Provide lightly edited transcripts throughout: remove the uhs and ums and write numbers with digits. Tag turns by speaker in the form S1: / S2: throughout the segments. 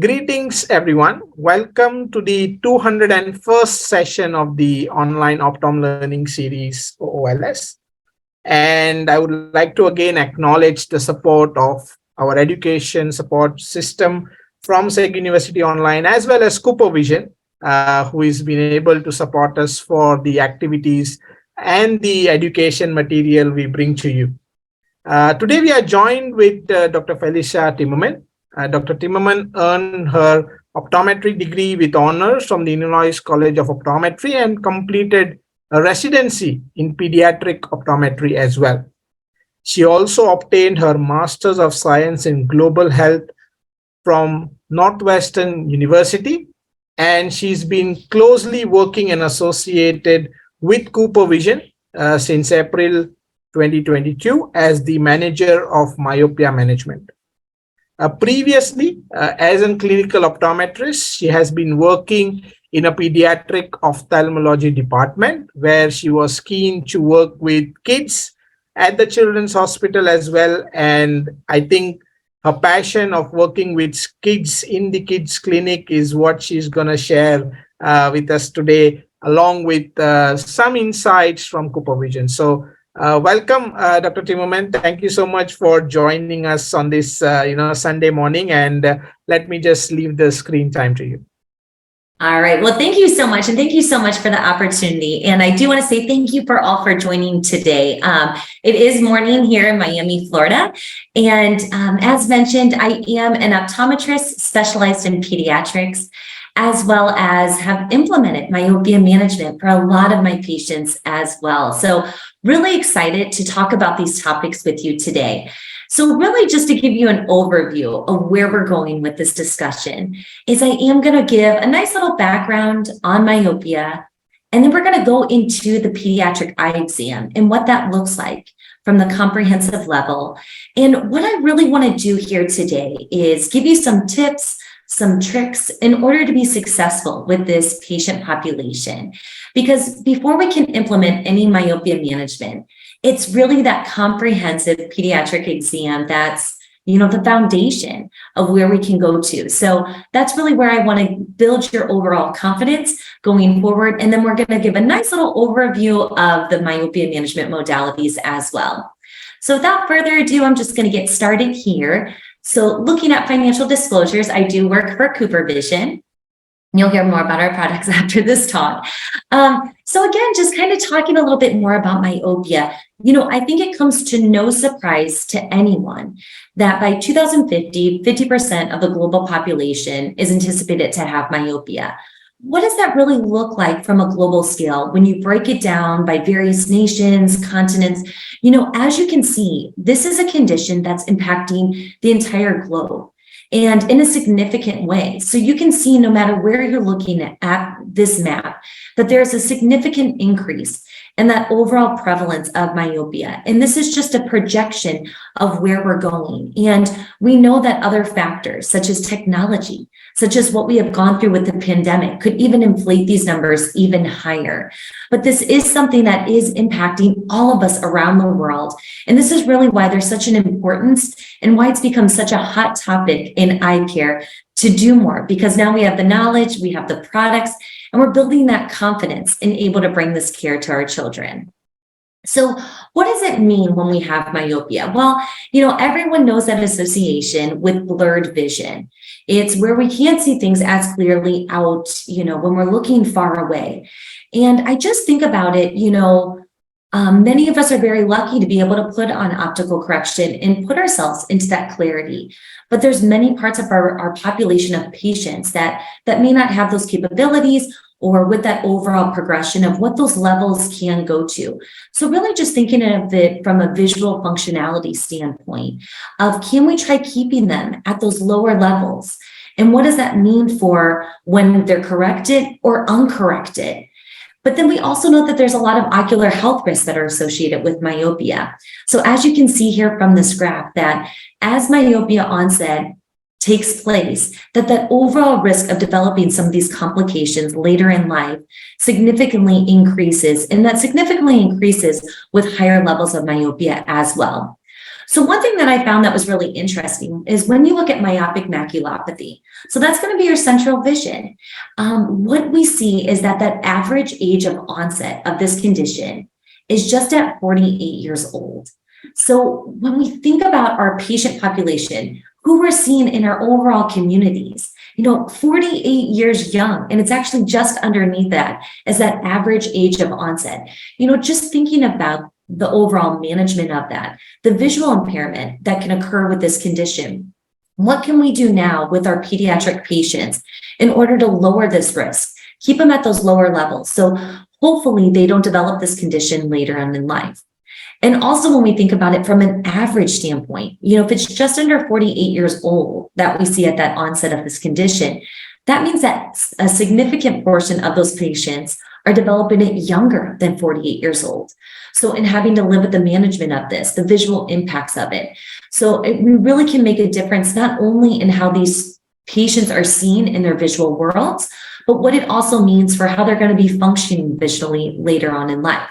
S1: Greetings, everyone. Welcome to the 201st session of the online Optom Learning Series, OOLS. And I would like to again acknowledge the support of our education support system from Seg University Online, as well as Cooper Vision, who has been able to support us for the activities and the education material we bring to you. Today, we are joined with Dr. Felicia Timmermann. Dr. Timmermann earned her optometry degree with honors from the Illinois College of Optometry and completed a residency in pediatric optometry as well. She also obtained her Master's of Science in Global Health from Northwestern University, and she's been closely working and associated with Cooper Vision since April 2022 as the manager of Myopia Management. Previously, as a clinical optometrist, she has been working in a pediatric ophthalmology department where she was keen to work with kids at the Children's Hospital as well. And I think her passion of working with kids in the kids clinic is what she's going to share with us today, along with some insights from Cooper Vision. So welcome, Dr. Timmermann. Thank you so much for joining us on this, Sunday morning. And let me just leave the screen time to you.
S2: All right. Well, thank you so much. And thank you so much for the opportunity. And I do want to say thank you for all for joining today. It is morning here in Miami, Florida. And as mentioned, I am an optometrist specialized in pediatrics, as well as have implemented myopia management for a lot of my patients as well. So really excited to talk about these topics with you today. So really just to give you an overview of where we're going with this discussion is I am going to give a nice little background on myopia, and then we're going to go into the pediatric eye exam and what that looks like from the comprehensive level. And what I really want to do here today is give you some tips, some tricks in order to be successful with this patient population. Because before we can implement any myopia management, it's really that comprehensive pediatric exam that's, the foundation of where we can go to. So that's really where I want to build your overall confidence going forward. And then we're going to give a nice little overview of the myopia management modalities as well. So without further ado, I'm just going to get started here. So looking at financial disclosures, I do work for Cooper Vision. You'll hear more about our products after this talk. So again, just kind of talking a little bit more about myopia. I think it comes to no surprise to anyone that by 2050, 50% of the global population is anticipated to have myopia. What does that really look like from a global scale when you break it down by various nations, continents? As you can see, this is a condition that's impacting the entire globe and in a significant way. So you can see no matter where you're looking at this map, that there's a significant increase in that overall prevalence of myopia. And this is just a projection of where we're going. And we know that other factors such as technology, such as what we have gone through with the pandemic, could even inflate these numbers even higher. But this is something that is impacting all of us around the world. And this is really why there's such an importance and why it's become such a hot topic in eye care to do more, because now we have the knowledge, we have the products, and we're building that confidence and able to bring this care to our children. So what does it mean when we have myopia? Well, everyone knows that association with blurred vision. It's where we can't see things as clearly out, when we're looking far away. And I just think about it, many of us are very lucky to be able to put on optical correction and put ourselves into that clarity. But there's many parts of our population of patients that may not have those capabilities or with that overall progression of what those levels can go to. So really just thinking of it from a visual functionality standpoint of can we try keeping them at those lower levels? And what does that mean for when they're corrected or uncorrected? But then we also know that there's a lot of ocular health risks that are associated with myopia. So as you can see here from this graph, that as myopia onset takes place, that overall risk of developing some of these complications later in life significantly increases, and that significantly increases with higher levels of myopia as well. So one thing that I found that was really interesting is when you look at myopic maculopathy, so that's going to be your central vision. What we see is that that average age of onset of this condition is just at 48 years old. So when we think about our patient population, who we're seeing in our overall communities, 48 years young, and it's actually just underneath that as that average age of onset. Just thinking about the overall management of that, the visual impairment that can occur with this condition. What can we do now with our pediatric patients in order to lower this risk, keep them at those lower levels? So hopefully they don't develop this condition later on in life. And also when we think about it from an average standpoint, if it's just under 48 years old that we see at that onset of this condition, that means that a significant portion of those patients are developing it younger than 48 years old. So in having to live with the management of this, the visual impacts of it. So we really can make a difference, not only in how these patients are seen in their visual worlds, but what it also means for how they're going to be functioning visually later on in life.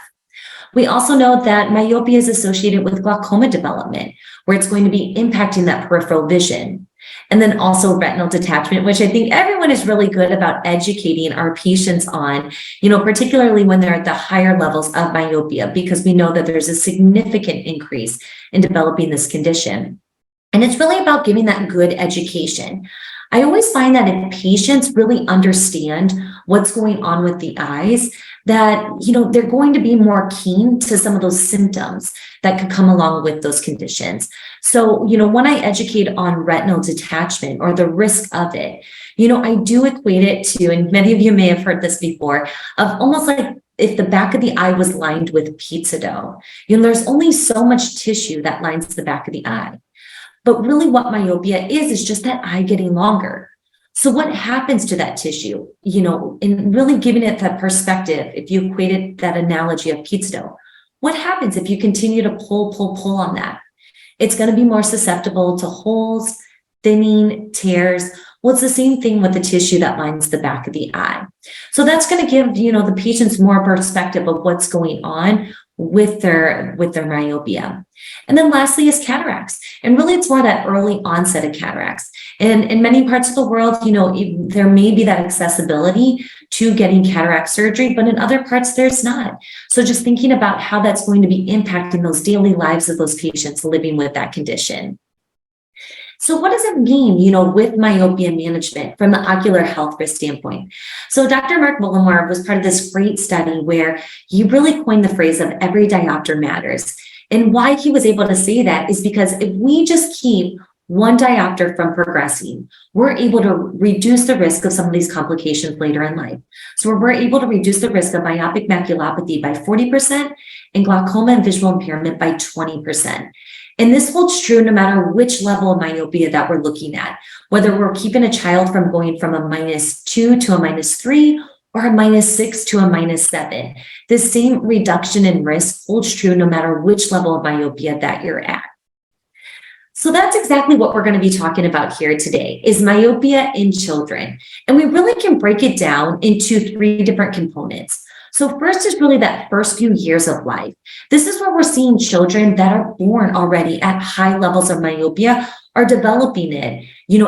S2: We also know that myopia is associated with glaucoma development, where it's going to be impacting that peripheral vision. And then also retinal detachment, which I think everyone is really good about educating our patients on, particularly when they're at the higher levels of myopia, because we know that there's a significant increase in developing this condition. And it's really about giving that good education. I always find that if patients really understand what's going on with the eyes, that, they're going to be more keen to some of those symptoms that could come along with those conditions. So, when I educate on retinal detachment or the risk of it, I do equate it to, and many of you may have heard this before, of almost like if the back of the eye was lined with pizza dough. There's only so much tissue that lines the back of the eye. But really what myopia is just that eye getting longer. So what happens to that tissue, in really giving it that perspective, if you equated that analogy of pizza dough, what happens if you continue to pull on that? It's going to be more susceptible to holes, thinning, tears. Well, it's the same thing with the tissue that lines the back of the eye. So that's going to give, the patients more perspective of what's going on with their myopia. And then lastly is cataracts. And really it's more that early onset of cataracts. And in many parts of the world, there may be that accessibility to getting cataract surgery, but in other parts there's not. So just thinking about how that's going to be impacting those daily lives of those patients living with that condition. So what does it mean, with myopia management from the ocular health risk standpoint? So Dr. Mark Bullimore was part of this great study where he really coined the phrase of every diopter matters. And why he was able to say that is because if we just keep one diopter from progressing, we're able to reduce the risk of some of these complications later in life. So we're able to reduce the risk of myopic maculopathy by 40% and glaucoma and visual impairment by 20%. And this holds true no matter which level of myopia that we're looking at, whether we're keeping a child from going from a -2 to a -3 or a -6 to a -7. The same reduction in risk holds true no matter which level of myopia that you're at. So that's exactly what we're going to be talking about here today, is myopia in children. And we really can break it down into 3 different components. So first is really that first few years of life. This is where we're seeing children that are born already at high levels of myopia are developing it,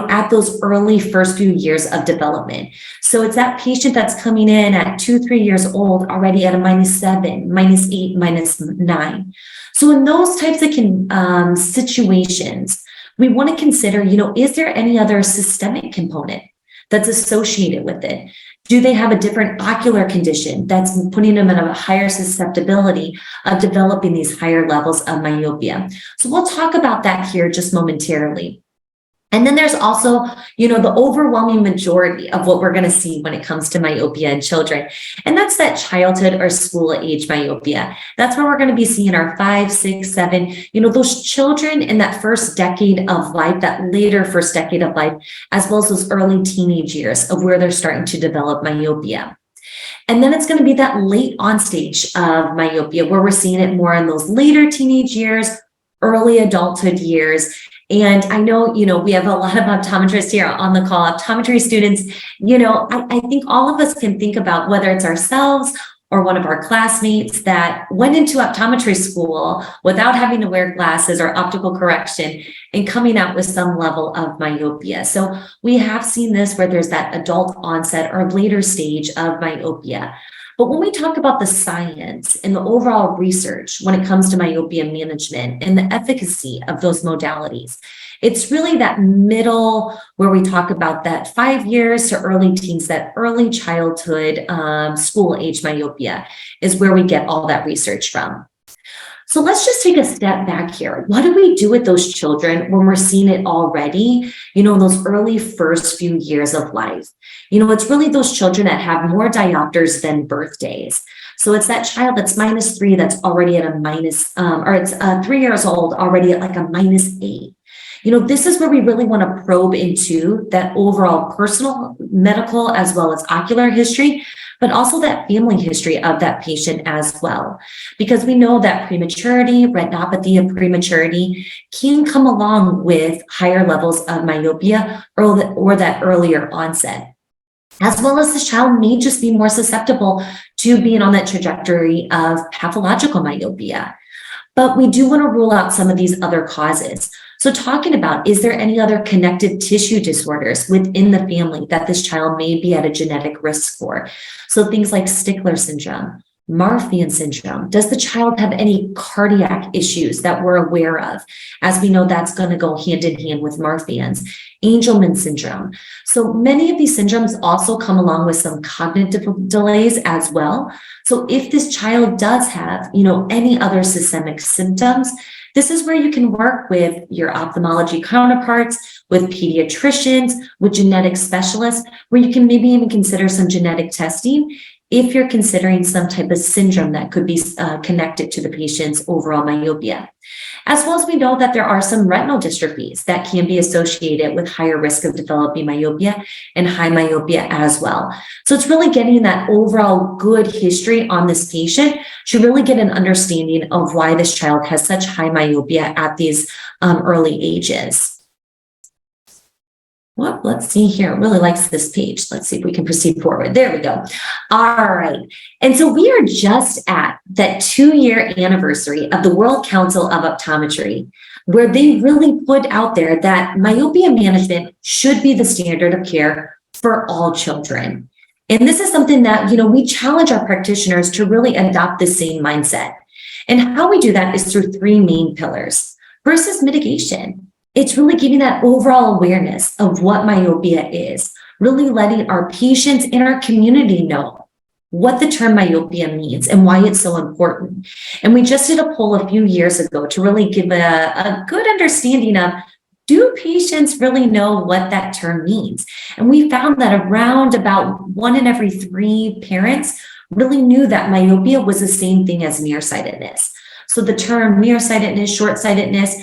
S2: at those early first few years of development. So it's that patient that's coming in at 2-3 years old already at a -7, -8, -9. So in those types of situations, we want to consider, is there any other systemic component that's associated with it? Do they have a different ocular condition that's putting them in a higher susceptibility of developing these higher levels of myopia? So we'll talk about that here just momentarily. And then there's also, the overwhelming majority of what we're going to see when it comes to myopia in children. And that's that childhood or school age myopia. That's where we're going to be seeing our 5, 6, 7, those children in that first decade of life, that later first decade of life, as well as those early teenage years of where they're starting to develop myopia. And then it's going to be that late on stage of myopia where we're seeing it more in those later teenage years, early adulthood years. And I know, we have a lot of optometrists here on the call, optometry students. I think all of us can think about whether it's ourselves or one of our classmates that went into optometry school without having to wear glasses or optical correction and coming out with some level of myopia. So we have seen this where there's that adult onset or later stage of myopia. But when we talk about the science and the overall research when it comes to myopia management and the efficacy of those modalities, it's really that middle where we talk about that 5 years to early teens, that early childhood school age myopia is where we get all that research from. So let's just take a step back here. What do we do with those children when we're seeing it already, in those early first few years of life? It's really those children that have more diopters than birthdays. So it's that child that's -3 that's already at a minus, or it's 3 years old already at like a -8. This is where we really want to probe into that overall personal, medical, as well as ocular history, but also that family history of that patient as well. Because we know that prematurity, retinopathy of prematurity can come along with higher levels of myopia or that earlier onset. As well as the child may just be more susceptible to being on that trajectory of pathological myopia. But we do want to rule out some of these other causes. So talking about, is there any other connective tissue disorders within the family that this child may be at a genetic risk for? So things like Stickler syndrome, Marfan syndrome. Does the child have any cardiac issues that we're aware of? As we know, that's going to go hand in hand with Marfan's. Angelman syndrome. So many of these syndromes also come along with some cognitive delays as well. So if this child does have, any other systemic symptoms, this is where you can work with your ophthalmology counterparts, with pediatricians, with genetic specialists, where you can maybe even consider some genetic testing if you're considering some type of syndrome that could be connected to the patient's overall myopia. As well as we know that there are some retinal dystrophies that can be associated with higher risk of developing myopia and high myopia as well. So it's really getting that overall good history on this patient to really get an understanding of why this child has such high myopia at these early ages. Well, let's see here. It really likes this page. Let's see if we can proceed forward. There we go. All right. And so we are just at that 2-year anniversary of the World Council of Optometry, where they really put out there that myopia management should be the standard of care for all children. And this is something that, we challenge our practitioners to really adopt the same mindset. And how we do that is through 3 main pillars. First is mitigation. It's really giving that overall awareness of what myopia is, really letting our patients and our community know what the term myopia means and why it's so important. And we just did a poll a few years ago to really give a good understanding of, do patients really know what that term means? And we found that around about 1 in every 3 parents really knew that myopia was the same thing as nearsightedness. So the term nearsightedness, short-sightedness,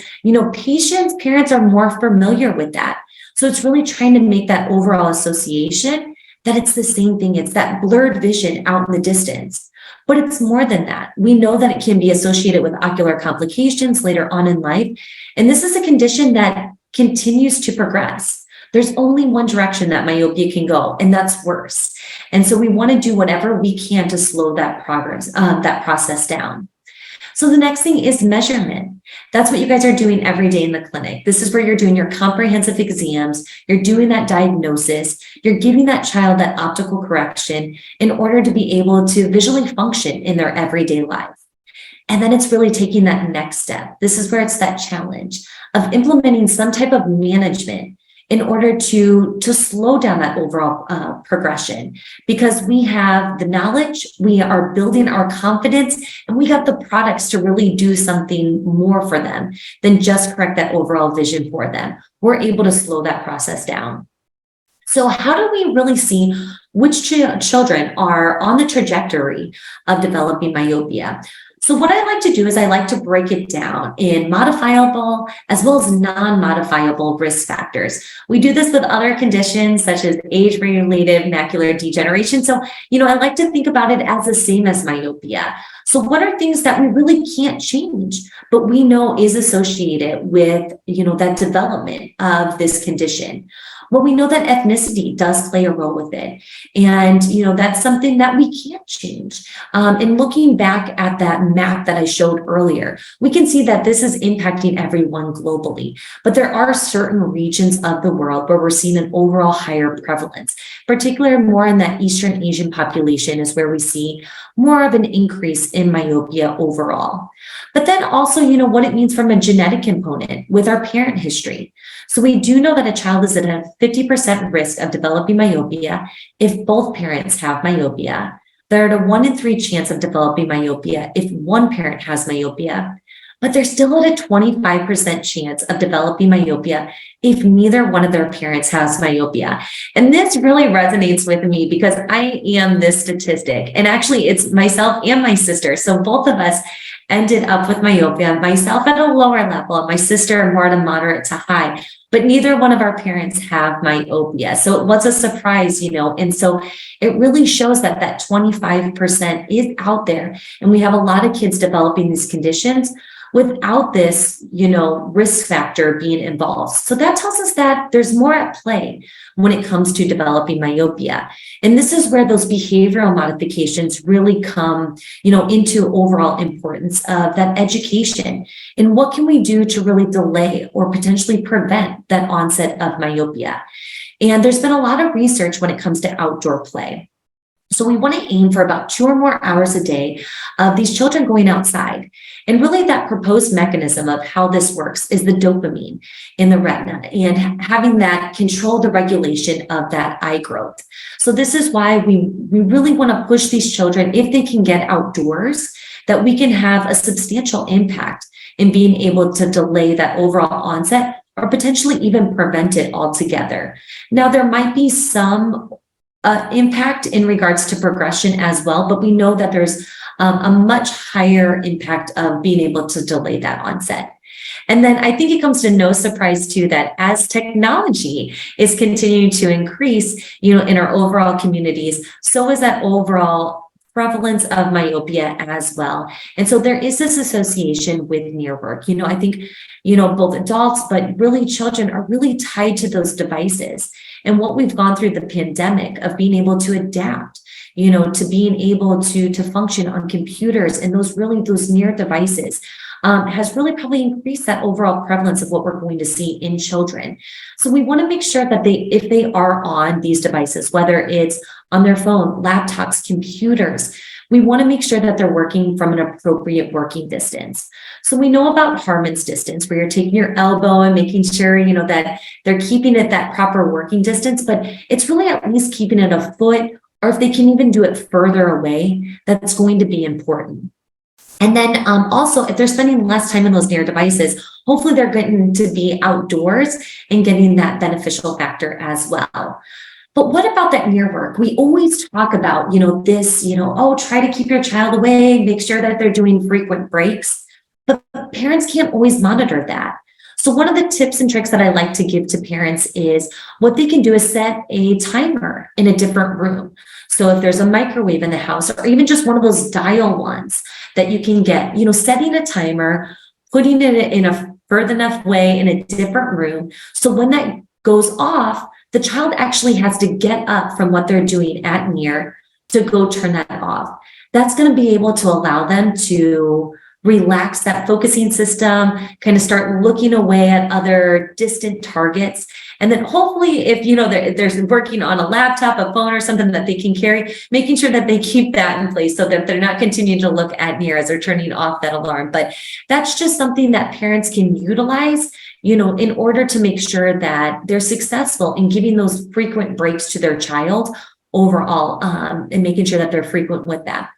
S2: parents are more familiar with that. So it's really trying to make that overall association that it's the same thing. It's that blurred vision out in the distance. But it's more than that. We know that it can be associated with ocular complications later on in life. And this is a condition that continues to progress. There's only one direction that myopia can go, and that's worse. And so we want to do whatever we can to slow that process down. So the next thing is measurement. That's what you guys are doing every day in the clinic. This is where you're doing your comprehensive exams, you're doing that diagnosis, you're giving that child that optical correction in order to be able to visually function in their everyday life. And then it's really taking that next step. This is where it's that challenge of implementing some type of management in order to slow down that overall progression, because we have the knowledge, we are building our confidence, and we got the products to really do something more for them than just correct that overall vision for them. We're able to slow that process down. So how do we really see which children are on the trajectory of developing myopia? So what I like to do is I like to break it down in modifiable as well as non-modifiable risk factors. We do this with other conditions such as age-related macular degeneration. So, I like to think about it as the same as myopia. So what are things that we really can't change, but we know is associated with, that development of this condition? Well, we know that ethnicity does play a role with it. And, that's something that we can't change. And looking back at that map that I showed earlier, we can see that this is impacting everyone globally. But there are certain regions of the world where we're seeing an overall higher prevalence, particularly more in that Eastern Asian population is where we see more of an increase in myopia overall. But then also, what it means from a genetic component with our parent history. So we do know that a child is at a 50% risk of developing myopia if both parents have myopia. They're at a 1 in 3 chance of developing myopia if one parent has myopia, but they're still at a 25% chance of developing myopia if neither one of their parents has myopia. And this really resonates with me because I am this statistic. And actually, it's myself and my sister. So both of us ended up with myopia, myself at a lower level, my sister more at a moderate to high, but neither one of our parents have myopia. So it was a surprise, and so it really shows that that 25% is out there. And we have a lot of kids developing these conditions without this, risk factor being involved. So that tells us that there's more at play when it comes to developing myopia. And this is where those behavioral modifications really come, into overall importance of that education. And what can we do to really delay or potentially prevent that onset of myopia? And there's been a lot of research when it comes to outdoor play. So we want to aim for about 2 or more hours a day of these children going outside. And really that proposed mechanism of how this works is the dopamine in the retina and having that control the regulation of that eye growth. So this is why we really want to push these children, if they can get outdoors, that we can have a substantial impact in being able to delay that overall onset or potentially even prevent it altogether. Now, there might be some impact in regards to progression as well, but we know that there's a much higher impact of being able to delay that onset. And then I think it comes to no surprise too that as technology is continuing to increase, in our overall communities, so is that overall prevalence of myopia as well. And so there is this association with near work. I think, both adults, but really children are really tied to those devices. And what we've gone through the pandemic of being able to adapt, to being able to function on computers and those near devices has really probably increased that overall prevalence of what we're going to see in children. So we want to make sure that if they are on these devices, whether it's on their phone, laptops, computers, we want to make sure that they're working from an appropriate working distance. So we know about Harmon's distance, where you're taking your elbow and making sure, that they're keeping it that proper working distance, but it's really at least keeping it a foot, or if they can even do it further away, that's going to be important. And then also, if they're spending less time in those near devices, hopefully they're getting to be outdoors and getting that beneficial factor as well. But what about that near work? We always talk about, try to keep your child away, make sure that they're doing frequent breaks, but parents can't always monitor that. So one of the tips and tricks that I like to give to parents is what they can do is set a timer in a different room. So if there's a microwave in the house, or even just one of those dial ones that you can get, setting a timer, putting it in a further enough way in a different room. So when that goes off, the child actually has to get up from what they're doing at near to go turn that off. That's going to be able to allow them to relax that focusing system, kind of start looking away at other distant targets. And then hopefully if, they're working on a laptop, a phone or something that they can carry, making sure that they keep that in place so that they're not continuing to look at near as they're turning off that alarm. But that's just something that parents can utilize, in order to make sure that they're successful in giving those frequent breaks to their child overall, and making sure that they're frequent with that.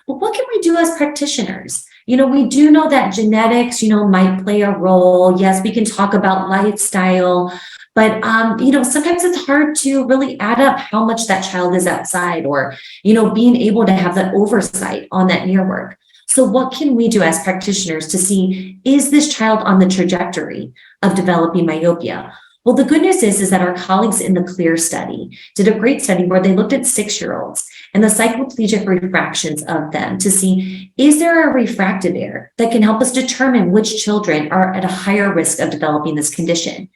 S2: But what can we do as practitioners? We do know that genetics, might play a role. Yes, we can talk about lifestyle, but, sometimes it's hard to really add up how much that child is outside or, being able to have that oversight on that near work. So what can we do as practitioners to see, is this child on the trajectory of developing myopia? Well, the good news is that our colleagues in the CLEAR study did a great study where they looked at 6-year-olds and the cycloplegic refractions of them to see, is there a refractive error that can help us determine which children are at a higher risk of developing this condition?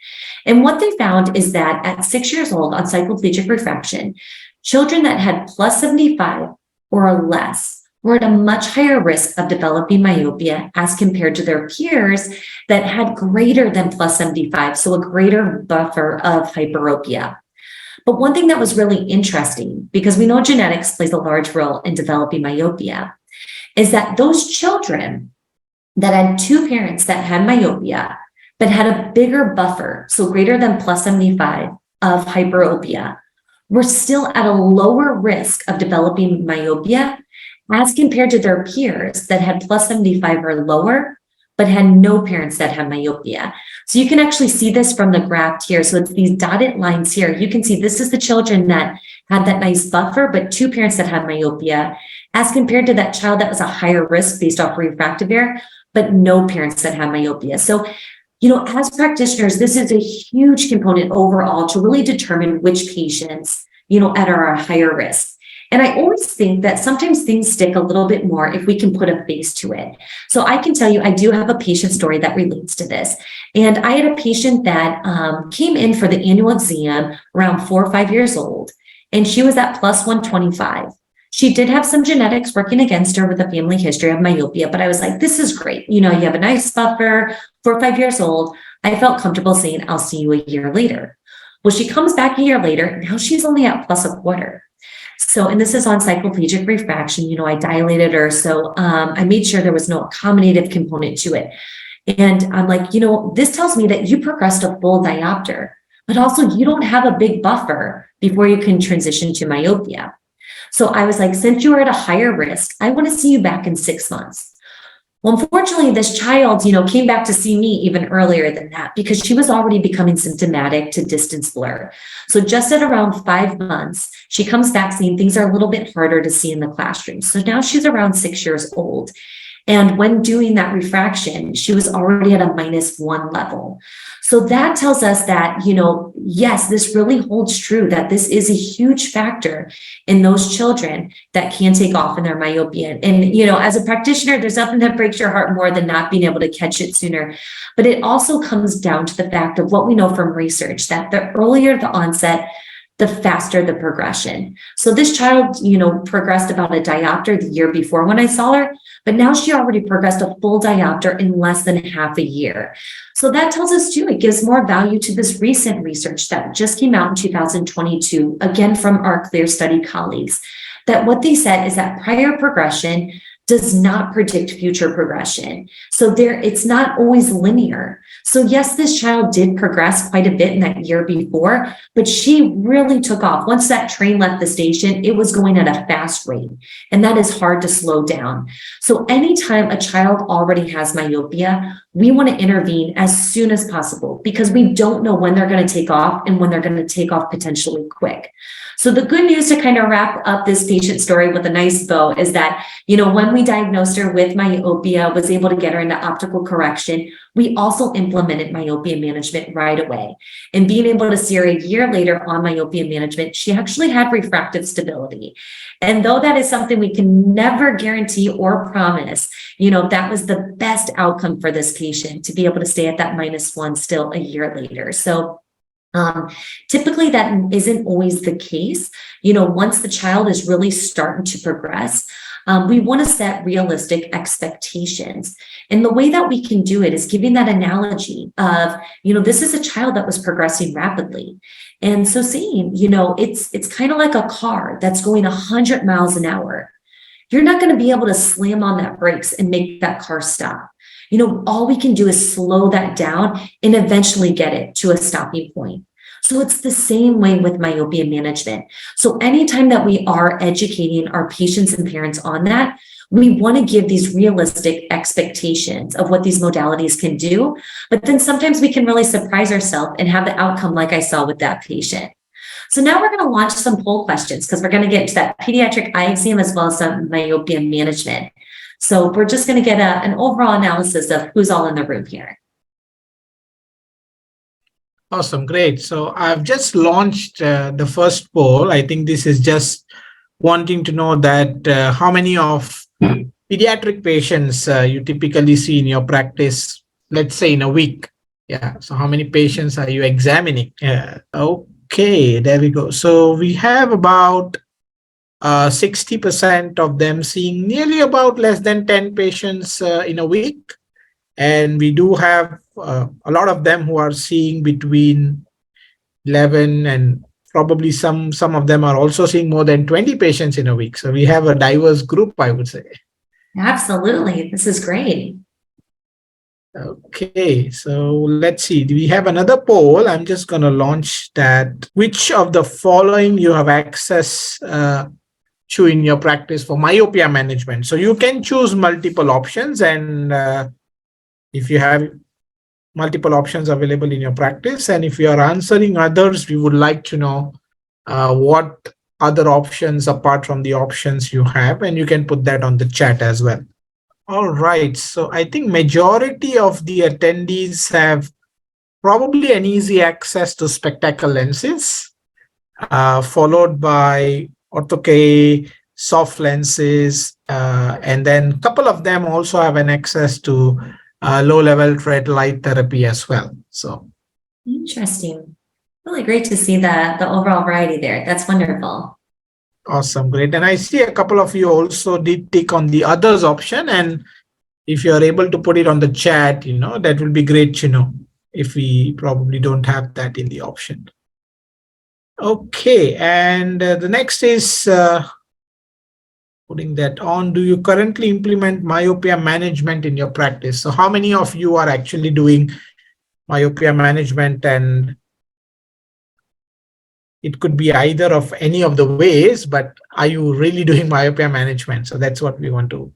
S2: And what they found is that at 6 years old on cycloplegic refraction, children that had plus 75 or less were at a much higher risk of developing myopia as compared to their peers that had greater than plus 75, so a greater buffer of hyperopia. But one thing that was really interesting, because we know genetics plays a large role in developing myopia, is that those children that had 2 parents that had myopia, but had a bigger buffer, so greater than plus 75 of hyperopia, were still at a lower risk of developing myopia as compared to their peers that had plus 75 or lower, but had no parents that had myopia. So you can actually see this from the graph here. So it's these dotted lines here. You can see this is the children that had that nice buffer, but 2 parents that had myopia, as compared to that child that was a higher risk based off refractive error, but no parents that had myopia. So, as practitioners, this is a huge component overall to really determine which patients, are a higher risk. And I always think that sometimes things stick a little bit more if we can put a face to it. So I can tell you, I do have a patient story that relates to this. And I had a patient that came in for the annual exam around 4 or 5 years old, and she was at plus 125. She did have some genetics working against her with a family history of myopia, but I was like, this is great. You have a nice buffer, 4 or 5 years old. I felt comfortable saying, I'll see you a year later. Well, she comes back a year later. Now she's only at plus a quarter. So, and this is on cycloplegic refraction, I dilated her. So I made sure there was no accommodative component to it. And I'm like, this tells me that you progressed a full diopter, but also you don't have a big buffer before you can transition to myopia. So I was like, since you are at a higher risk, I want to see you back in 6 months. Well, unfortunately, this child, came back to see me even earlier than that because she was already becoming symptomatic to distance blur. So just at around 5 months, she comes back saying things are a little bit harder to see in the classroom. So now she's around 6 years old. And when doing that refraction, she was already at a -1 level. So that tells us that, yes, this really holds true, that this is a huge factor in those children that can take off in their myopia. And, as a practitioner, there's nothing that breaks your heart more than not being able to catch it sooner. But it also comes down to the fact of what we know from research, that the earlier the onset, the faster the progression. So this child, progressed about a diopter the year before when I saw her, but now she already progressed a full diopter in less than half a year. So that tells us too, it gives more value to this recent research that just came out in 2022, again from our CLEAR study colleagues, that what they said is that prior progression does not predict future progression. So it's not always linear. So yes, this child did progress quite a bit in that year before, but she really took off. Once that train left the station, it was going at a fast rate, and that is hard to slow down. So anytime a child already has myopia, we want to intervene as soon as possible because we don't know when they're going to take off and when they're going to take off potentially quick. So the good news to kind of wrap up this patient story with a nice bow is that, when we diagnosed her with myopia, was able to get her into optical correction, we also implemented myopia management right away. And being able to see her a year later on myopia management, she actually had refractive stability. And though that is something we can never guarantee or promise, that was the best outcome for this patient to be able to stay at that -1 still a year later. So typically that isn't always the case. Once the child is really starting to progress, we want to set realistic expectations. And the way that we can do it is giving that analogy of, this is a child that was progressing rapidly. And so saying, it's kind of like a car that's going 100 miles an hour. You're not going to be able to slam on that brakes and make that car stop. All we can do is slow that down and eventually get it to a stopping point. So it's the same way with myopia management. So anytime that we are educating our patients and parents on that, we want to give these realistic expectations of what these modalities can do. But then sometimes we can really surprise ourselves and have the outcome like I saw with that patient. So now we're going to launch some poll questions because we're going to get into that pediatric eye exam as well as some myopia management. So we're just going to get an overall analysis of who's all in the room here.
S1: Awesome, great. So I've just launched the first poll. I think this is just wanting to know that how many of pediatric patients you typically see in your practice, let's say in a week. Yeah. So how many patients are you examining? Okay, there we go. So we have about 60% of them seeing nearly about less than 10 patients in a week. And we do have a lot of them who are seeing between 11 and probably some of them are also seeing more than 20 patients in a week. So we have a diverse group, I would say.
S2: Absolutely. This is great.
S1: Okay, so let's see. Do we have another poll? I'm just going to launch that. Which of the following you have access to in your practice for myopia management? So you can choose multiple options, and if you have multiple options available in your practice, and if you are answering others, we would like to know what other options apart from the options you have, and you can put that on the chat as well. All right, so I think majority of the attendees have probably an easy access to spectacle lenses, followed by ortho-K, soft lenses, and then a couple of them also have an access to low-level red light therapy as well. So
S2: interesting. Really great to see the overall variety there. That's wonderful.
S1: awesome, great. And I see a couple of you also did tick on the others option, and if you are able to put it on the chat, that will be great to know if we probably don't have that in the option. Okay, and the next is putting that on. Do you currently implement myopia management in your practice? So how many of you are actually doing myopia management? And it could be either of any of the ways, but are you really doing myopia management? So that's what we want to.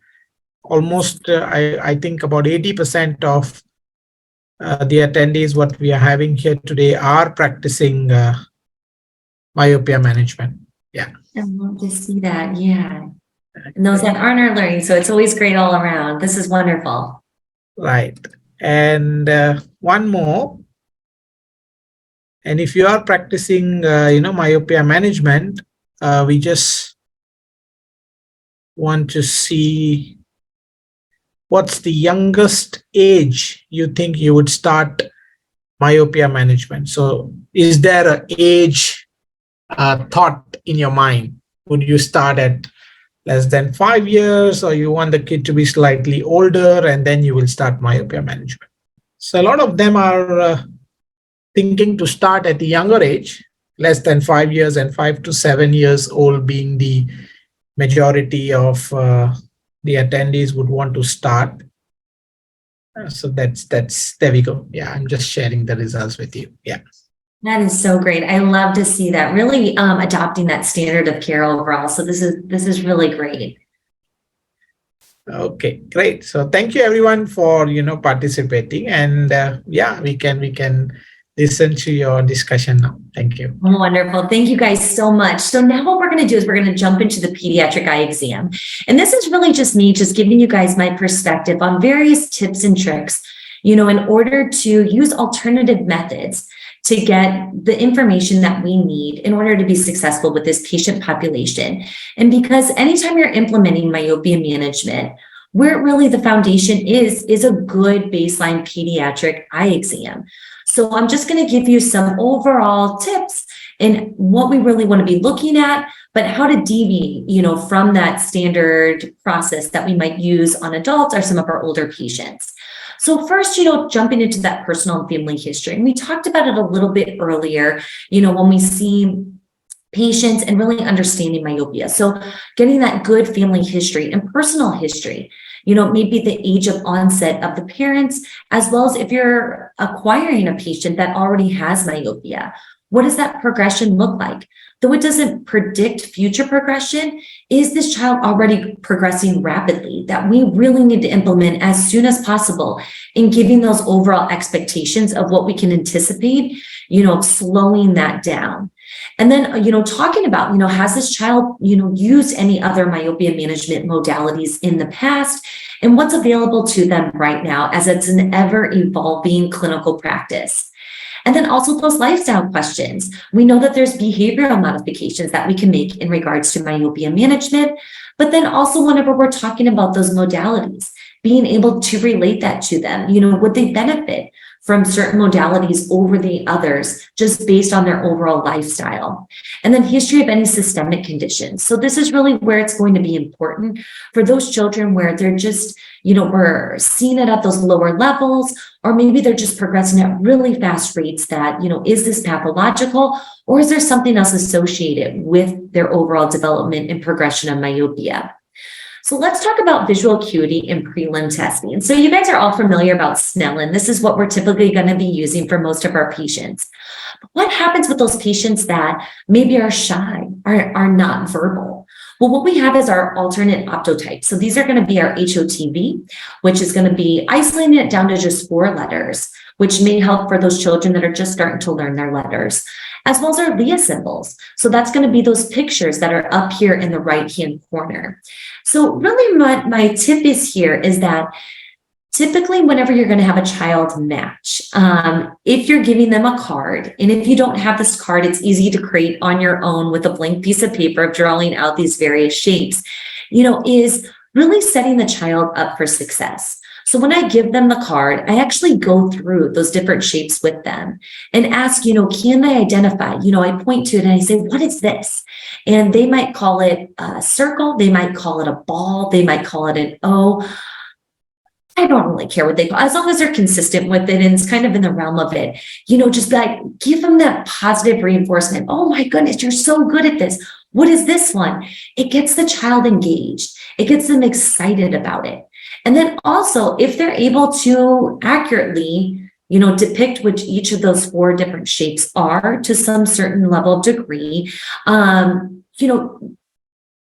S1: Almost, I think about 80% of the attendees what we are having here today are practicing myopia management. Yeah.
S2: I love to see that. Yeah. And those that aren't are learning. So it's always great all around. This is wonderful.
S1: Right. And one more. And if you are practicing, myopia management, we just want to see what's the youngest age you think you would start myopia management. So is there an age thought in your mind? Would you start at less than 5 years, or you want the kid to be slightly older and then you will start myopia management? So a lot of them are thinking to start at the younger age, less than 5 years, and 5 to 7 years old being the majority of the attendees would want to start. So that's there we go. Yeah, I'm just sharing the results with you. Yeah.
S2: That is so great. I love to see that, really adopting that standard of care overall. So this is really great.
S1: Okay, great. So thank you everyone for participating, and yeah, we can listen to your discussion now. Thank you.
S2: Wonderful. Thank you guys so much. So now what we're going to do is we're going to jump into the pediatric eye exam. And this is really just me just giving you guys my perspective on various tips and tricks, in order to use alternative methods to get the information that we need in order to be successful with this patient population. And because anytime you're implementing myopia management, where really the foundation is a good baseline pediatric eye exam. So I'm just going to give you some overall tips in what we really want to be looking at, but how to deviate, from that standard process that we might use on adults or some of our older patients. So first, jumping into that personal and family history. And we talked about it a little bit earlier, when we see patients and really understanding myopia. So getting that good family history and personal history, maybe the age of onset of the parents, as well as if you're acquiring a patient that already has myopia, what does that progression look like? Though it doesn't predict future progression, is this child already progressing rapidly that we really need to implement as soon as possible in giving those overall expectations of what we can anticipate, slowing that down. And then, talking about, has this child, used any other myopia management modalities in the past, and what's available to them right now as it's an ever evolving clinical practice. And then also those lifestyle questions. We know that there's behavioral modifications that we can make in regards to myopia management, but then also whenever we're talking about those modalities, being able to relate that to them, would they benefit from certain modalities over the others just based on their overall lifestyle? And then history of any systemic conditions. So this is really where it's going to be important for those children where they're just, we're seeing it at those lower levels, or maybe they're just progressing at really fast rates that, is this pathological, or is there something else associated with their overall development and progression of myopia? So let's talk about visual acuity in prelim testing. And so you guys are all familiar about Snellen. This is what we're typically going to be using for most of our patients. But what happens with those patients that maybe are shy, are not verbal? Well, what we have is our alternate optotype. So these are going to be our HOTV, which is going to be isolating it down to just 4 letters, which may help for those children that are just starting to learn their letters, as well as our LEA symbols. So that's going to be those pictures that are up here in the right-hand corner. So really my tip is here is that typically whenever you're going to have a child match, if you're giving them a card, and if you don't have this card, it's easy to create on your own with a blank piece of paper of drawing out these various shapes, is really setting the child up for success. So when I give them the card, I actually go through those different shapes with them and ask, can they identify? I point to it and I say, what is this? And they might call it a circle. They might call it a ball. They might call it an O. I don't really care what they call it, as long as they're consistent with it and it's kind of in the realm of it, just like give them that positive reinforcement. Oh my goodness, you're so good at this. What is this one? It gets the child engaged. It gets them excited about it. And then also, if they're able to accurately, depict which each of those 4 different shapes are to some certain level of degree,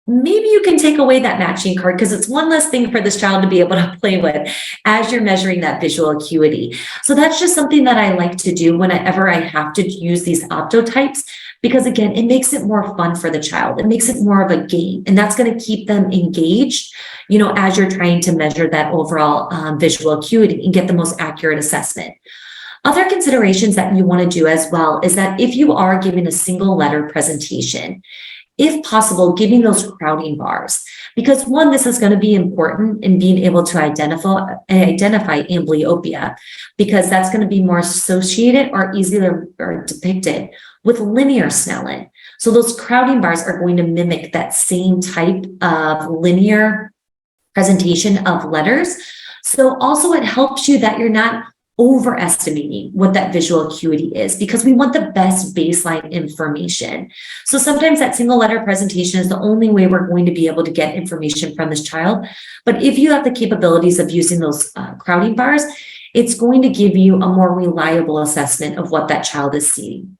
S2: maybe you can take away that matching card because it's one less thing for this child to be able to play with as you're measuring that visual acuity. So that's just something that I like to do whenever I have to use these optotypes, because again, it makes it more fun for the child. It makes it more of a game, and that's going to keep them engaged, as you're trying to measure that overall visual acuity and get the most accurate assessment. Other considerations that you want to do as well is that if you are giving a single letter presentation, if possible, giving those crowding bars, because one, this is going to be important in being able to identify amblyopia, because that's going to be more associated or easier or depicted with linear Snellen. So those crowding bars are going to mimic that same type of linear presentation of letters. So also it helps you that you're not overestimating what that visual acuity is, because we want the best baseline information. So sometimes that single letter presentation is the only way we're going to be able to get information from this child. But if you have the capabilities of using those crowding bars, it's going to give you a more reliable assessment of what that child is seeing.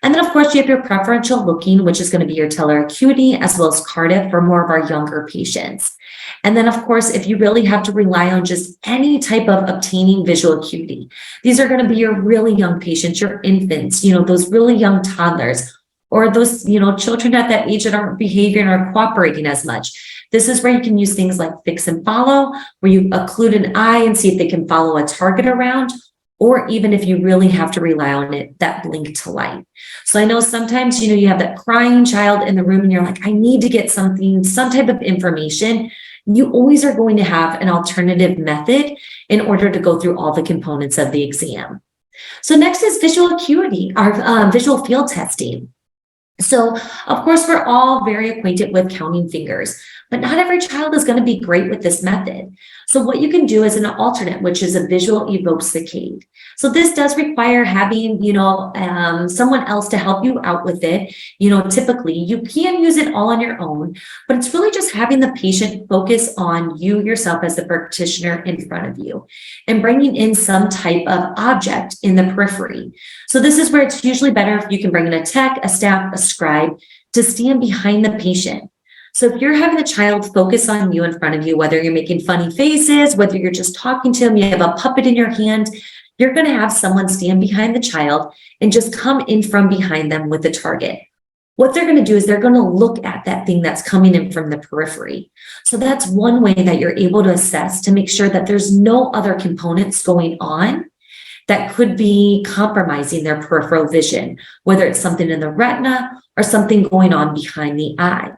S2: And then of course you have your preferential looking, which is going to be your teller acuity, as well as Cardiff for more of our younger patients. And then, of course, if you really have to rely on just any type of obtaining visual acuity, these are going to be your really young patients, your infants, those really young toddlers, or those, children at that age that aren't behaving or cooperating as much. This is where you can use things like fix and follow, where you occlude an eye and see if they can follow a target around, or even if you really have to rely on it, that blink to light. So I know sometimes, you have that crying child in the room and you're like, I need to get something, some type of information. You always are going to have an alternative method in order to go through all the components of the exam. So next is visual acuity, our visual field testing. So of course, we're all very acquainted with counting fingers, but not every child is going to be great with this method. So what you can do is an alternate, which is a visual evoked saccade. So this does require having, someone else to help you out with it. Typically you can use it all on your own, but it's really just having the patient focus on you yourself as the practitioner in front of you and bringing in some type of object in the periphery. So this is where it's usually better if you can bring in a tech, a staff, a scribe to stand behind the patient. So if you're having the child focus on you in front of you, whether you're making funny faces, whether you're just talking to them, you have a puppet in your hand, you're going to have someone stand behind the child and just come in from behind them with the target. What they're going to do is they're going to look at that thing that's coming in from the periphery. So that's one way that you're able to assess to make sure that there's no other components going on that could be compromising their peripheral vision, whether it's something in the retina or something going on behind the eye.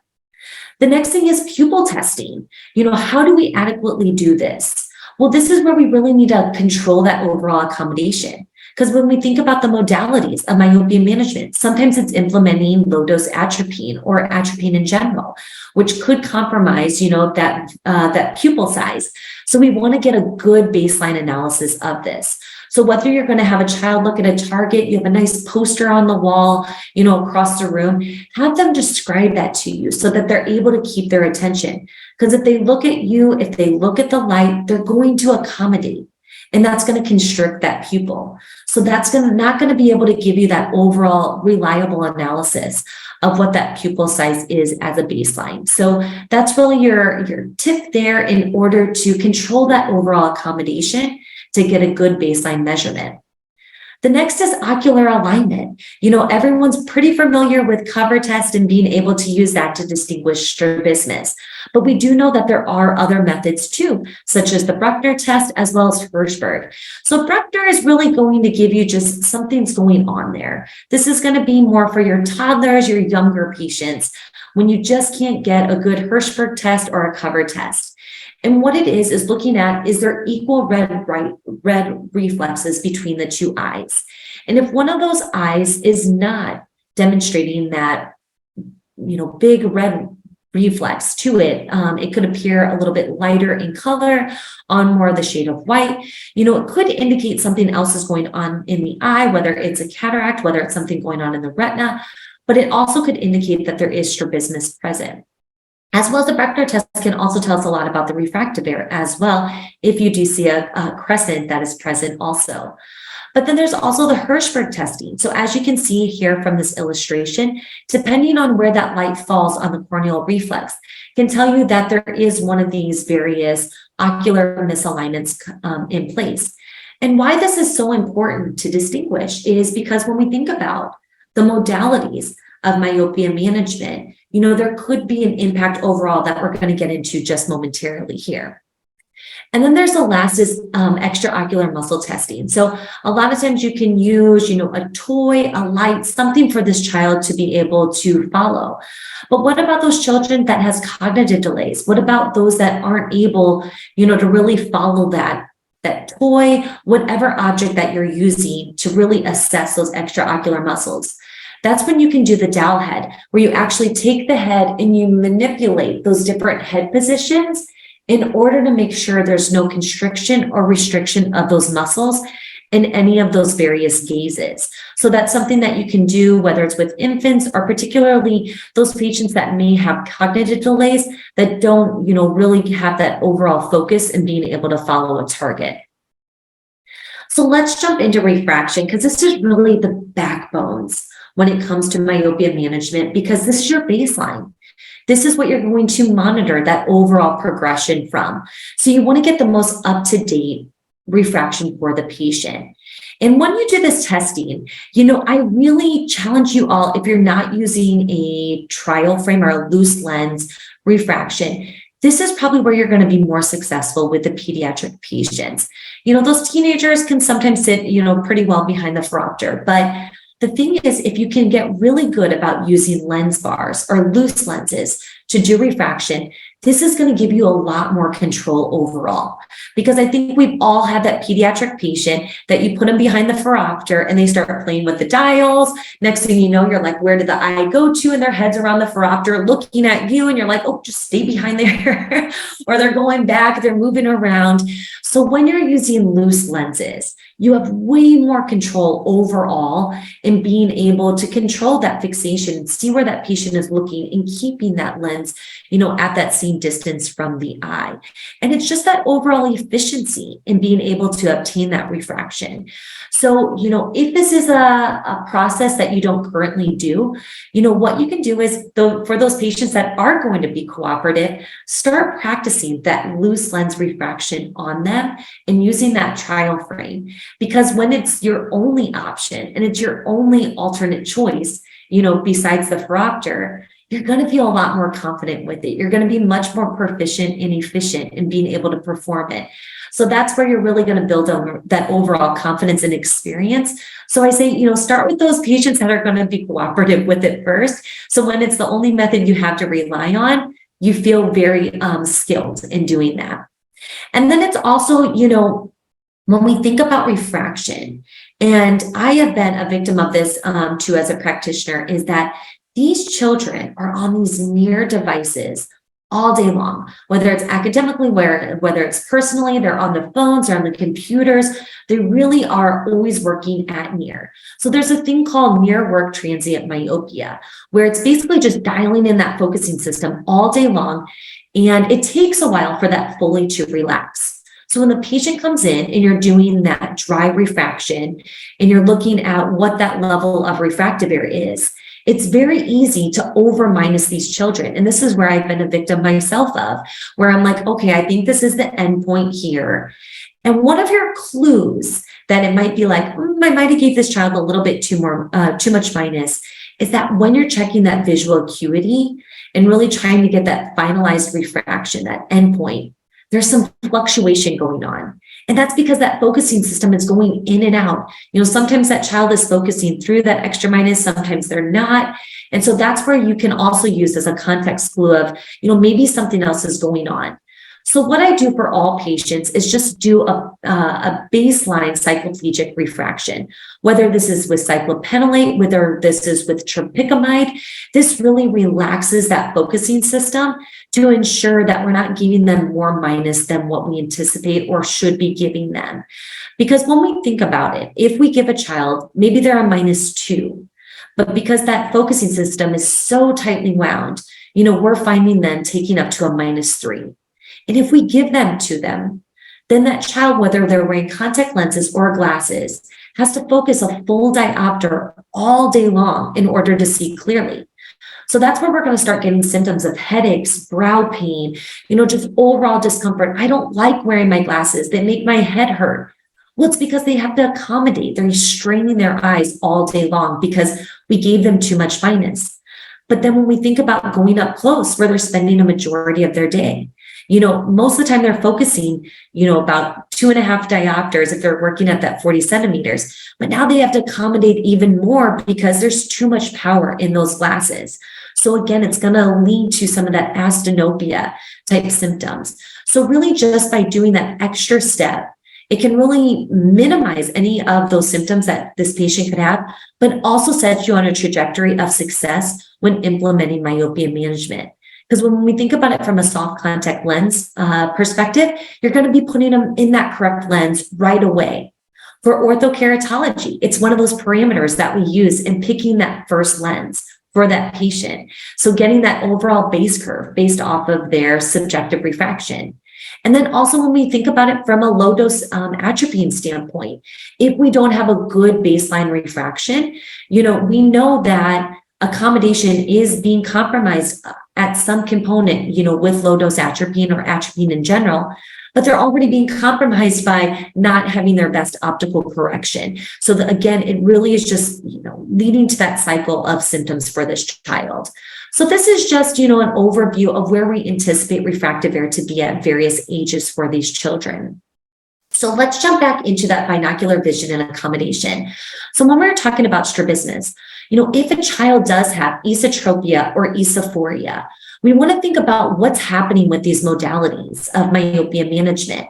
S2: The next thing is pupil testing. How do we adequately do this? Well, this is where we really need to control that overall accommodation. Because when we think about the modalities of myopia management, sometimes it's implementing low-dose atropine or atropine in general, which could compromise, that pupil size. So we want to get a good baseline analysis of this. So whether you're going to have a child look at a target, you have a nice poster on the wall, across the room, have them describe that to you so that they're able to keep their attention. Because if they look at you, if they look at the light, they're going to accommodate. And that's going to constrict that pupil. So that's not going to be able to give you that overall reliable analysis of what that pupil size is as a baseline. So that's really your tip there in order to control that overall accommodation to get a good baseline measurement. The next is ocular alignment. Everyone's pretty familiar with cover test and being able to use that to distinguish strabismus. But we do know that there are other methods too, such as the Bruckner test as well as Hirschberg. So Bruckner is really going to give you just something's going on there. This is going to be more for your toddlers, your younger patients, when you just can't get a good Hirschberg test or a cover test. And what it is looking at, is there equal red reflexes between the two eyes? And if one of those eyes is not demonstrating that, big red reflex to it, it could appear a little bit lighter in color on more of the shade of white. It could indicate something else is going on in the eye, whether it's a cataract, whether it's something going on in the retina, but it also could indicate that there is strabismus present. As well as the Bruckner test can also tell us a lot about the refractive error as well, if you do see a crescent that is present also. But then there's also the Hirschberg testing. So as you can see here from this illustration, depending on where that light falls on the corneal reflex, can tell you that there is one of these various ocular misalignments in place. And why this is so important to distinguish is because when we think about the modalities of myopia management, there could be an impact overall that we're going to get into just momentarily here. And then there's the last is extraocular muscle testing. So a lot of times you can use, a toy, a light, something for this child to be able to follow. But what about those children that has cognitive delays? What about those that aren't able, to really follow that toy, whatever object that you're using to really assess those extraocular muscles? That's when you can do the dowel head, where you actually take the head and you manipulate those different head positions in order to make sure there's no constriction or restriction of those muscles in any of those various gazes. So that's something that you can do, whether it's with infants or particularly those patients that may have cognitive delays that don't, really have that overall focus in being able to follow a target. So let's jump into refraction, because this is really the backbones when it comes to myopia management, because this is your baseline. This is what you're going to monitor that overall progression from. So you want to get the most up-to-date refraction for the patient. And when you do this testing, I really challenge you all, if you're not using a trial frame or a loose lens refraction, this is probably where you're going to be more successful with the pediatric patients. Those teenagers can sometimes sit, pretty well behind the phoropter, but the thing is, if you can get really good about using lens bars or loose lenses to do refraction, this is going to give you a lot more control overall. Because I think we've all had that pediatric patient that you put them behind the phoropter and they start playing with the dials. Next thing you know, you're like, where did the eye go to? And their head's around the phoropter looking at you. And you're like, oh, just stay behind there. Or they're going back, they're moving around. So when you're using loose lenses, you have way more control overall in being able to control that fixation and see where that patient is looking and keeping that lens, at that same distance from the eye. And it's just that overall efficiency in being able to obtain that refraction. So, if this is a process that you don't currently do, what you can do is, for those patients that are going to be cooperative, start practicing that loose lens refraction on them and using that trial frame. Because when it's your only option and it's your only alternate choice, besides the phoropter, you're going to feel a lot more confident with it. You're going to be much more proficient and efficient in being able to perform it. So that's where you're really going to build on that overall confidence and experience. So I say, start with those patients that are going to be cooperative with it first. So when it's the only method you have to rely on, you feel very skilled in doing that. And then it's also, when we think about refraction, and I have been a victim of this too as a practitioner, is that these children are on these near devices all day long, whether it's academically, whether it's personally, they're on the phones, they're on the computers, they really are always working at near. So there's a thing called near work transient myopia, where it's basically just dialing in that focusing system all day long, and it takes a while for that fully to relax. So when the patient comes in and you're doing that dry refraction and you're looking at what that level of refractive error is, it's very easy to over minus these children. And this is where I've been a victim myself of, where I'm like, okay, I think this is the end point here. And one of your clues that it might be like, I might have gave this child a little bit too much minus, is that when you're checking that visual acuity and really trying to get that finalized refraction, that end point, there's some fluctuation going on. And that's because that focusing system is going in and out. Sometimes that child is focusing through that extra minus, sometimes they're not. And so that's where you can also use as a context clue of, maybe something else is going on. So what I do for all patients is just do a baseline cycloplegic refraction, whether this is with cyclopentolate, whether this is with tropicamide. This really relaxes that focusing system to ensure that we're not giving them more minus than what we anticipate or should be giving them. Because when we think about it, if we give a child, maybe they're a -2, but because that focusing system is so tightly wound, we're finding them taking up to a -3. And if we give them to them, then that child, whether they're wearing contact lenses or glasses, has to focus a full diopter all day long in order to see clearly. So that's where we're going to start getting symptoms of headaches, brow pain, just overall discomfort. I don't like wearing my glasses. They make my head hurt. Well, it's because they have to accommodate. They're straining their eyes all day long because we gave them too much minus. But then when we think about going up close, where they're spending a majority of their day, most of the time they're focusing, about 2.5 diopters if they're working at that 40 centimeters. But now they have to accommodate even more because there's too much power in those glasses. So again, it's going to lead to some of that astenopia type symptoms. So really just by doing that extra step, it can really minimize any of those symptoms that this patient could have, but also sets you on a trajectory of success when implementing myopia management. Because when we think about it from a soft contact lens perspective, you're going to be putting them in that correct lens right away. For orthokeratology, it's one of those parameters that we use in picking that first lens for that patient. So getting that overall base curve based off of their subjective refraction. And then also when we think about it from a low dose atropine standpoint, if we don't have a good baseline refraction, we know that accommodation is being compromised at some component, with low dose atropine or atropine in general, but they're already being compromised by not having their best optical correction. So that, again, it really is just, leading to that cycle of symptoms for this child. So this is just, an overview of where we anticipate refractive error to be at various ages for these children. So let's jump back into that binocular vision and accommodation. So when we're talking about strabismus, if a child does have esotropia or esophoria, we want to think about what's happening with these modalities of myopia management.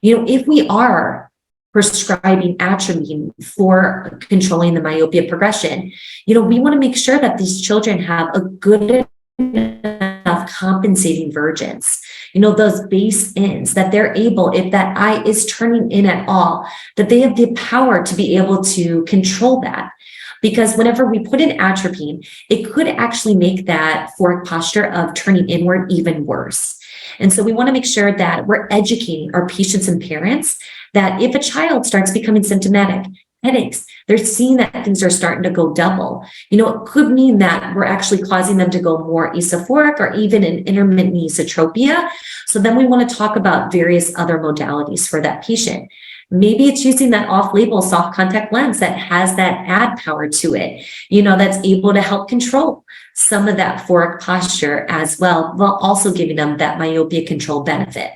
S2: If we are prescribing atropine for controlling the myopia progression, we want to make sure that these children have a good enough compensating vergence, those base ends, that they're able, if that eye is turning in at all, that they have the power to be able to control that. Because whenever we put in atropine, it could actually make that phoric posture of turning inward even worse. And so we want to make sure that we're educating our patients and parents that if a child starts becoming symptomatic, headaches, they're seeing that things are starting to go double, it could mean that we're actually causing them to go more esophoric or even an intermittent esotropia. So then we want to talk about various other modalities for that patient. Maybe it's using that off-label soft contact lens that has that add power to it, that's able to help control some of that phoric posture as well, while also giving them that myopia control benefit.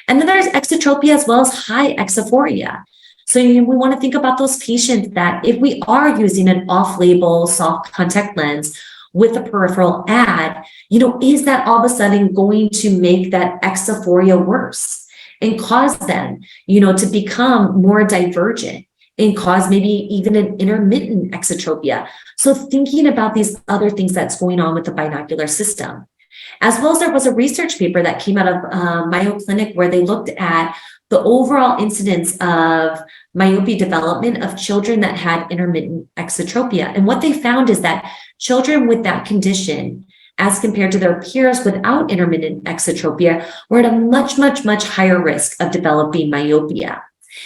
S2: And then there's exotropia as well as high exophoria. So we want to think about those patients that if we are using an off-label soft contact lens with a peripheral ad, is that all of a sudden going to make that exophoria worse and cause them, to become more divergent and cause maybe even an intermittent exotropia? So thinking about these other things that's going on with the binocular system. As well as there was a research paper that came out of Mayo Clinic where they looked at the overall incidence of myopia development of children that had intermittent exotropia. And what they found is that children with that condition, as compared to their peers without intermittent exotropia, were at a much, much, much higher risk of developing myopia.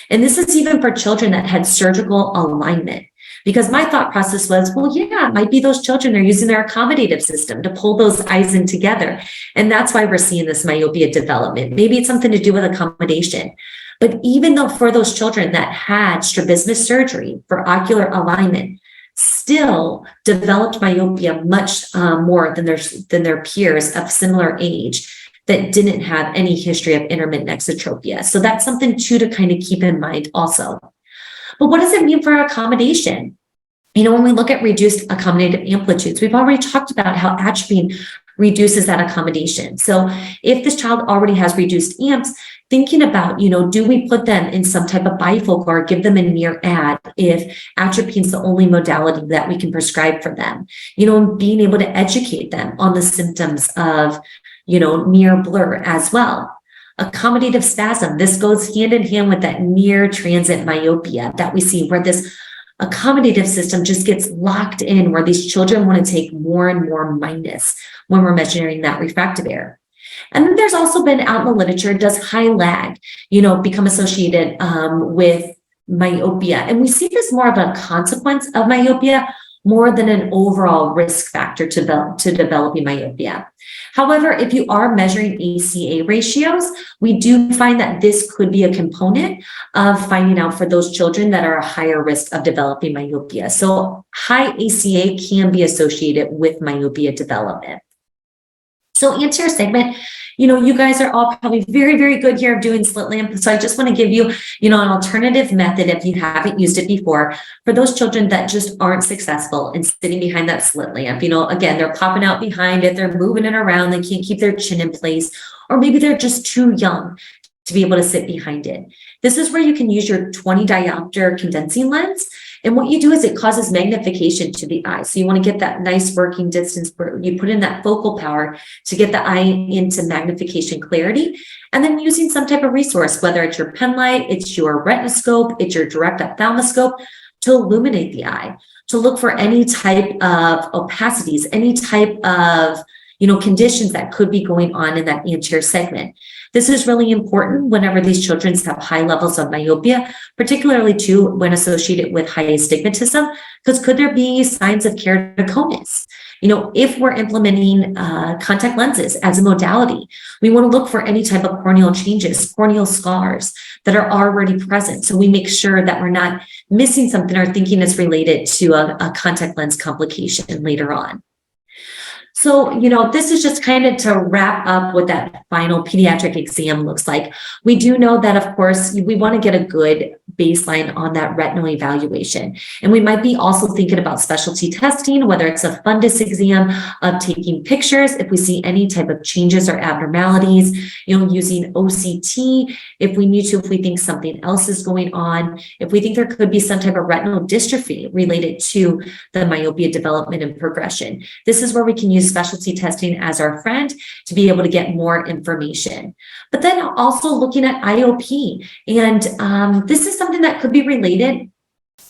S2: And this is even for children that had surgical alignment. Because my thought process was, well, yeah, it might be those children are using their accommodative system to pull those eyes in together. And that's why we're seeing this myopia development. Maybe it's something to do with accommodation. But even though for those children that had strabismus surgery for ocular alignment, still developed myopia much more than their peers of similar age that didn't have any history of intermittent exotropia. So that's something too to kind of keep in mind also. But what does it mean for accommodation? When we look at reduced accommodative amplitudes, we've already talked about how atropine reduces that accommodation. So if this child already has reduced amps, thinking about, do we put them in some type of bifocal or give them a near ad if atropine is the only modality that we can prescribe for them? And being able to educate them on the symptoms of, near blur as well. Accommodative spasm, this goes hand in hand with that near transit myopia that we see, where this accommodative system just gets locked in, where these children want to take more and more minus when we're measuring that refractive error. And then there's also been out in the literature, does high lag, become associated with myopia? And we see this more of a consequence of myopia more than an overall risk factor to developing myopia. However, if you are measuring ACA ratios, we do find that this could be a component of finding out for those children that are a higher risk of developing myopia. So high ACA can be associated with myopia development. So anterior segment, you guys are all probably very, very good here of doing slit lamp. So I just want to give you, an alternative method if you haven't used it before for those children that just aren't successful in sitting behind that slit lamp. Again, they're popping out behind it, they're moving it around, they can't keep their chin in place, or maybe they're just too young to be able to sit behind it. This is where you can use your 20 diopter condensing lens. And what you do is it causes magnification to the eye. So you want to get that nice working distance where you put in that focal power to get the eye into magnification clarity. And then using some type of resource, whether it's your pen light, it's your retinoscope, it's your direct ophthalmoscope, to illuminate the eye, to look for any type of opacities, any type of conditions that could be going on in that anterior segment. This is really important whenever these children have high levels of myopia, particularly too when associated with high astigmatism, because could there be signs of keratoconus? If we're implementing contact lenses as a modality, we want to look for any type of corneal changes, corneal scars that are already present. So we make sure that we're not missing something or thinking it's related to a contact lens complication later on. So, this is just kind of to wrap up what that final pediatric exam looks like. We do know that, of course, we want to get a good baseline on that retinal evaluation. And we might be also thinking about specialty testing, whether it's a fundus exam of taking pictures, if we see any type of changes or abnormalities, using OCT, if we need to, if we think something else is going on, if we think there could be some type of retinal dystrophy related to the myopia development and progression. This is where we can use specialty testing as our friend to be able to get more information. But then also looking at IOP. And this is something that could be related,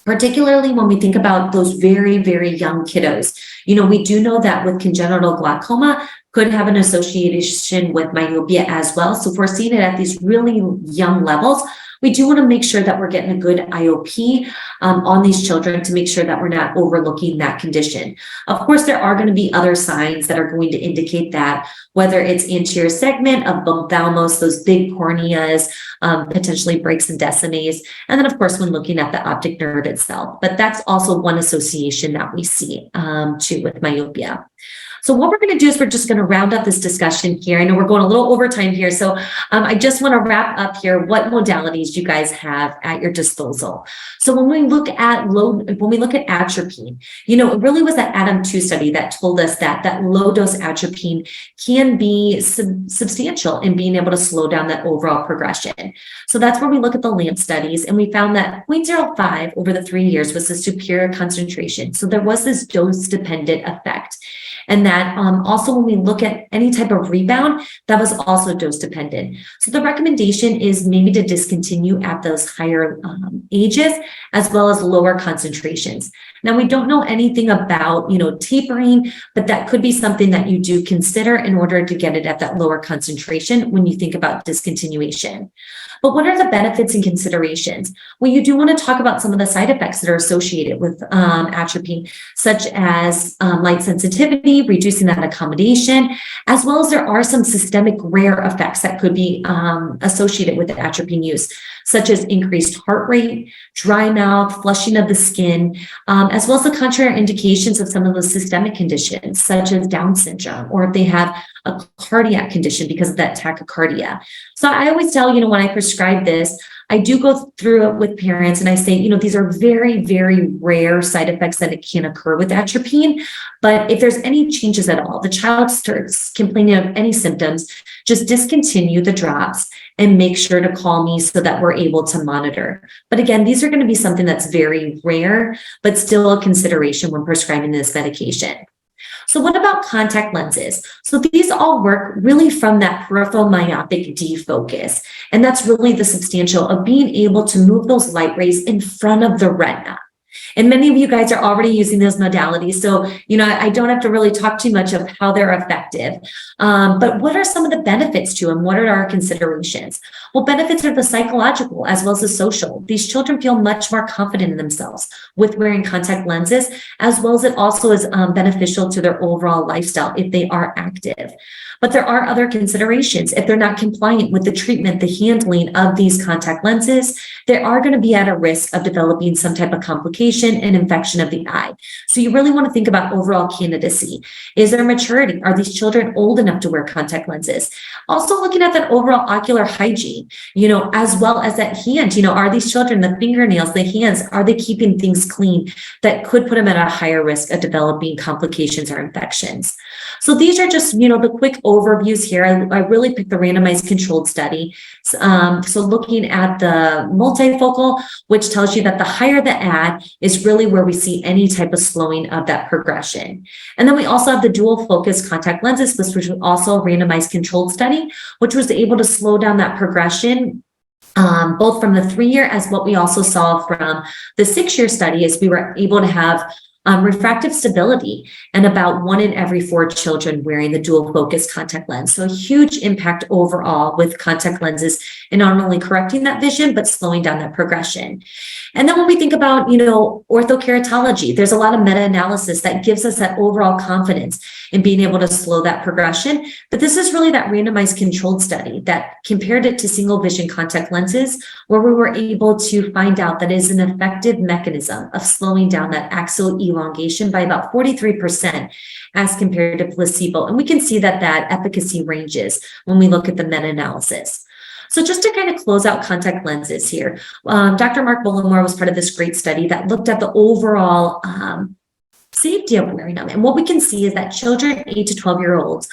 S2: particularly when we think about those very, very young kiddos. We do know that with congenital glaucoma could have an association with myopia as well. So if we're seeing it at these really young levels, we do want to make sure that we're getting a good IOP on these children to make sure that we're not overlooking that condition. Of course, there are going to be other signs that are going to indicate that, whether it's anterior segment of ophthalmos, those big corneas, potentially breaks and decimas, and then of course when looking at the optic nerve itself. But that's also one association that we see too with myopia. So what we're going to do is we're just going to round up this discussion here. I know we're going a little over time here. So I just want to wrap up here what modalities you guys have at your disposal. So when we look at atropine, it really was that ATOM 2 study that told us that low dose atropine can be substantial in being able to slow down that overall progression. So that's where we look at the LAMP studies, and we found that 0.05 over the 3 years was a superior concentration. So there was this dose-dependent effect. And that also when we look at any type of rebound, that was also dose-dependent. So the recommendation is maybe to discontinue at those higher ages, as well as lower concentrations. Now, we don't know anything about, tapering, but that could be something that you do consider in order to get it at that lower concentration when you think about discontinuation. But what are the benefits and considerations? Well, you do want to talk about some of the side effects that are associated with atropine, such as light sensitivity, reducing that accommodation, as well as there are some systemic rare effects that could be associated with the atropine use, such as increased heart rate, dry mouth, flushing of the skin, as well as the contraindications of some of those systemic conditions, such as Down syndrome, or if they have a cardiac condition because of that tachycardia. So I always tell, when I prescribe this, I do go through it with parents and I say, these are very, very rare side effects that it can occur with atropine. But if there's any changes at all, the child starts complaining of any symptoms, just discontinue the drops and make sure to call me so that we're able to monitor. But again, these are going to be something that's very rare, but still a consideration when prescribing this medication. So what about contact lenses? So these all work really from that peripheral myopic defocus. And that's really the substantial of being able to move those light rays in front of the retina. And many of you guys are already using those modalities. So, I don't have to really talk too much of how they're effective. But what are some of the benefits to them? What are our considerations? Well, benefits are the psychological as well as the social. These children feel much more confident in themselves with wearing contact lenses, as well as it also is beneficial to their overall lifestyle if they are active. But there are other considerations. If they're not compliant with the treatment, the handling of these contact lenses, they are going to be at a risk of developing some type of complication and infection of the eye. So you really want to think about overall candidacy. Is there maturity? Are these children old enough to wear contact lenses? Also looking at that overall ocular hygiene, as well as that hand, are these children, the fingernails, the hands, are they keeping things clean that could put them at a higher risk of developing complications or infections? So these are just, the quick overviews here. I really picked the randomized controlled study. So looking at the multifocal, which tells you that the higher the ad is really where we see any type of slowing of that progression. And then we also have the dual focus contact lenses, which was also a randomized controlled study, which was able to slow down that progression both from the 3-year as what we also saw from the 6-year study is we were able to have refractive stability and about 1 in every 4 children wearing the dual focus contact lens. So a huge impact overall with contact lenses in not only correcting that vision, but slowing down that progression. And then when we think about, orthokeratology, there's a lot of meta-analysis that gives us that overall confidence in being able to slow that progression. But this is really that randomized controlled study that compared it to single vision contact lenses, where we were able to find out that it is an effective mechanism of slowing down that axial elongation by about 43% as compared to placebo. And we can see that efficacy ranges when we look at the meta-analysis. So just to kind of close out contact lenses here, Dr. Mark Bullimore was part of this great study that looked at the overall safety of wearing them. And what we can see is that children 8 to 12-year-olds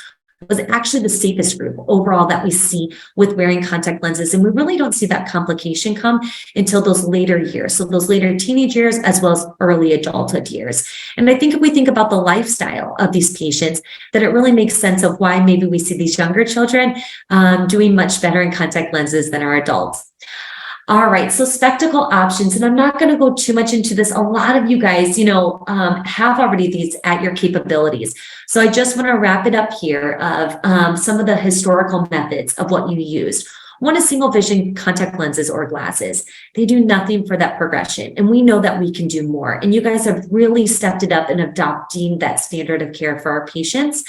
S2: was actually the safest group overall that we see with wearing contact lenses. And we really don't see that complication come until those later years. So those later teenage years, as well as early adulthood years. And I think if we think about the lifestyle of these patients, that it really makes sense of why maybe we see these younger children doing much better in contact lenses than our adults. All right, so spectacle options, and I'm not going to go too much into this. A lot of you guys, have already these at your capabilities. So I just want to wrap it up here of some of the historical methods of what you used. One is single vision contact lenses or glasses. They do nothing for that progression, and we know that we can do more. And you guys have really stepped it up in adopting that standard of care for our patients.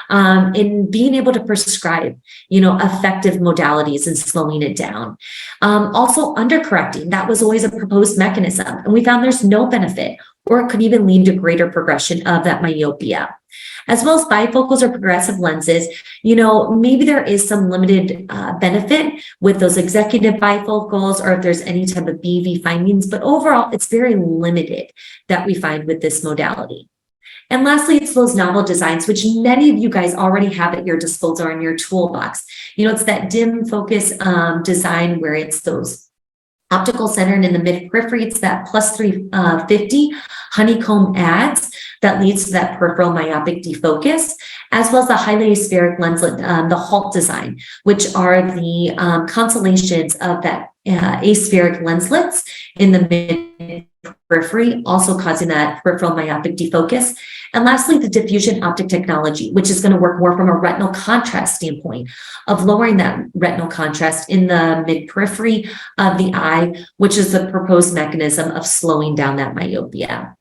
S2: In being able to prescribe, effective modalities and slowing it down. Also undercorrecting, that was always a proposed mechanism. And we found there's no benefit or it could even lead to greater progression of that myopia. As well as bifocals or progressive lenses, maybe there is some limited benefit with those executive bifocals, or if there's any type of BV findings, but overall, it's very limited that we find with this modality. And lastly, it's those novel designs, which many of you guys already have at your disposal or in your toolbox. It's that dim focus design where it's those optical center, and in the mid periphery, it's that plus 350 honeycomb ads that leads to that peripheral myopic defocus, as well as the highly aspheric lenslet, the HALT design, which are the constellations of that aspheric lenslets in the mid periphery, also causing that peripheral myopic defocus. And lastly, the diffusion optic technology, which is going to work more from a retinal contrast standpoint of lowering that retinal contrast in the mid periphery of the eye, which is the proposed mechanism of slowing down that myopia.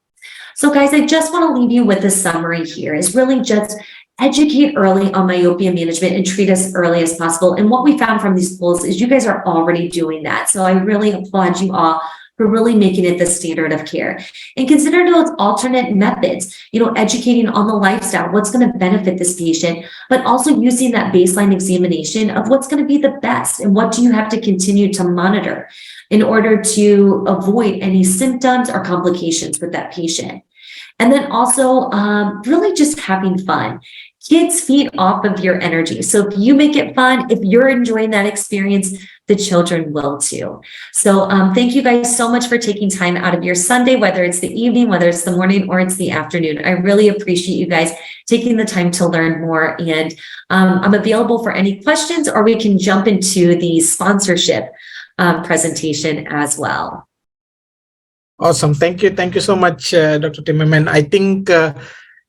S2: So guys, I just want to leave you with a summary here, is really just educate early on myopia management and treat as early as possible. And what we found from these polls is you guys are already doing that. So I really applaud you all for really making it the standard of care. And consider those alternate methods, educating on the lifestyle, what's going to benefit this patient, but also using that baseline examination of what's going to be the best and what do you have to continue to monitor in order to avoid any symptoms or complications with that patient. And then also really just having fun. Kids feed off of your energy. So if you make it fun, if you're enjoying that experience, the children will too. So thank you guys so much for taking time out of your Sunday, whether it's the evening, whether it's the morning, or it's the afternoon. I really appreciate you guys taking the time to learn more. And I'm available for any questions, or we can jump into the sponsorship presentation as well.
S1: Awesome. Thank you. Thank you so much, Dr. Timmermann. I think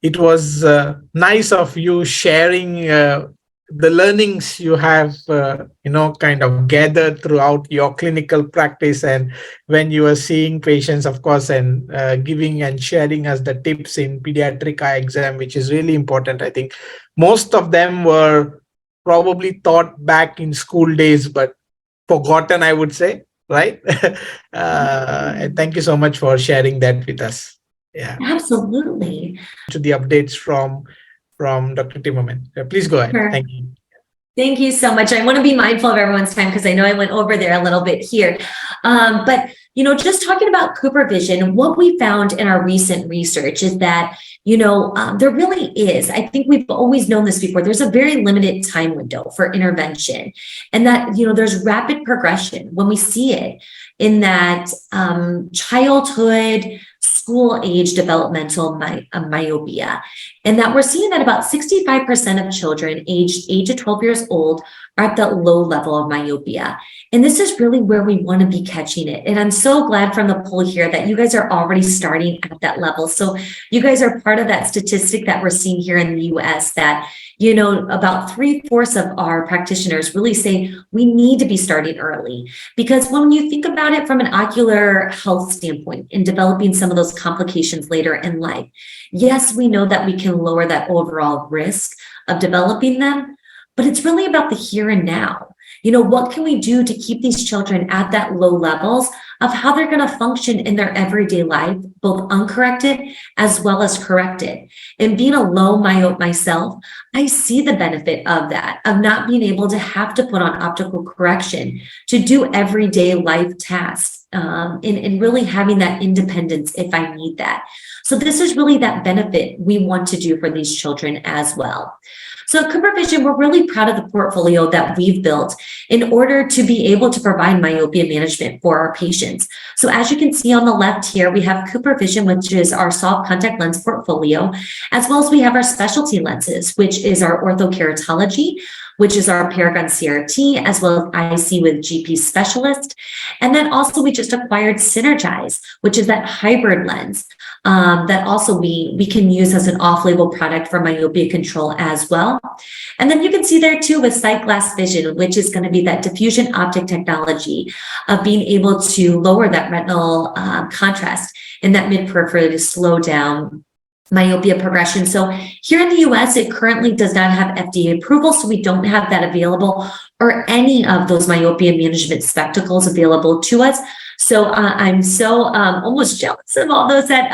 S1: it was nice of you sharing the learnings you have, kind of gathered throughout your clinical practice, and when you are seeing patients, of course, and giving and sharing us the tips in pediatric eye exam, which is really important. I think most of them were probably taught back in school days, but forgotten, I would say, right? And thank you so much for sharing that with us. Yeah,
S2: absolutely.
S1: To the updates from Dr. Timmermann. Please go ahead.
S2: Sure.
S1: Thank you.
S2: Thank you so much. I want to be mindful of everyone's time because I know I went over there a little bit here. But, just talking about Cooper Vision, what we found in our recent research is that, there really is, I think we've always known this before, there's a very limited time window for intervention, and that, there's rapid progression when we see it in that childhood, school age developmental myopia, and that we're seeing that about 65% of children aged 8 to 12 years old are at that low level of myopia. And this is really where we want to be catching it. And I'm so glad from the poll here that you guys are already starting at that level. So you guys are part of that statistic that we're seeing here in the US that, about 3/4 of our practitioners really say we need to be starting early. Because when you think about it from an ocular health standpoint in developing some of those complications later in life, yes, we know that we can lower that overall risk of developing them, but it's really about the here and now. What can we do to keep these children at that low levels of how they're going to function in their everyday life, both uncorrected as well as corrected? And being a low myope myself, I see the benefit of that, of not being able to have to put on optical correction to do everyday life tasks, and really having that independence if I need that. So this is really that benefit we want to do for these children as well. So at Cooper Vision, we're really proud of the portfolio that we've built in order to be able to provide myopia management for our patients. So as you can see on the left here, we have Cooper Vision, which is our soft contact lens portfolio, as well as we have our specialty lenses, which is our orthokeratology, which is our Paragon CRT, as well as IC with GP specialist. And then also we just acquired Synergize, which is that hybrid lens that also we can use as an off-label product for myopia control as well. And then you can see there too with SightGlass Vision, which is going to be that diffusion optic technology of being able to lower that retinal contrast in that mid-periphery to slow down myopia progression. So here in the US, it currently does not have FDA approval, so we don't have that available or any of those myopia management spectacles available to us. So I'm so almost jealous of all those that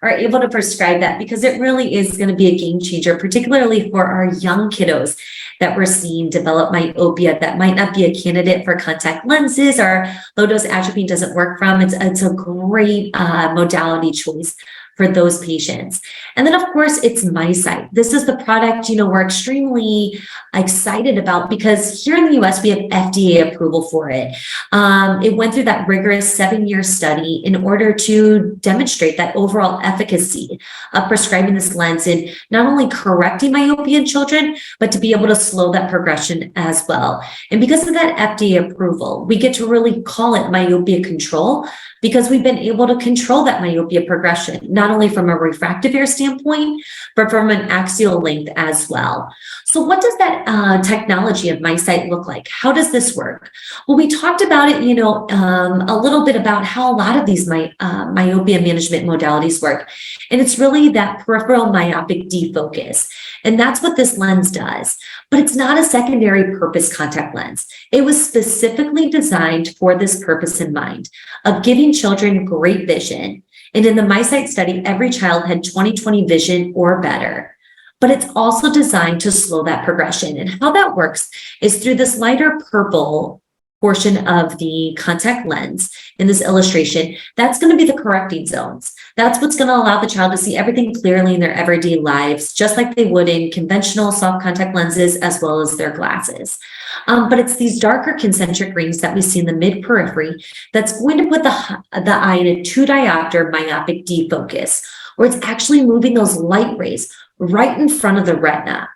S2: are able to prescribe that, because it really is going to be a game changer, particularly for our young kiddos that we're seeing develop myopia that might not be a candidate for contact lenses, or low dose atropine doesn't work from. It's a great modality choice for those patients. And then, of course, it's MiSight. This is the product, we're extremely excited about, because here in the US, we have FDA approval for it. It went through that rigorous 7-year study in order to demonstrate that overall efficacy of prescribing this lens in not only correcting myopia in children, but to be able to slow that progression as well. And because of that FDA approval, we get to really call it Myopia Control, because we've been able to control that myopia progression, not only from a refractive error standpoint, but from an axial length as well. So what does that technology of MiSight look like? How does this work? Well, we talked about it, a little bit about how a lot of these myopia management modalities work. And it's really that peripheral myopic defocus. And that's what this lens does. But it's not a secondary purpose contact lens. It was specifically designed for this purpose in mind, of giving children great vision. And in the MiSight study, every child had 20/20 vision or better. But it's also designed to slow that progression. And how that works is through this lighter purple portion of the contact lens in this illustration. That's going to be the correcting zones. That's what's going to allow the child to see everything clearly in their everyday lives, just like they would in conventional soft contact lenses, as well as their glasses. But it's these darker concentric rings that we see in the mid periphery that's going to put the eye in a 2 diopter myopic defocus, where it's actually moving those light rays right in front of the retina.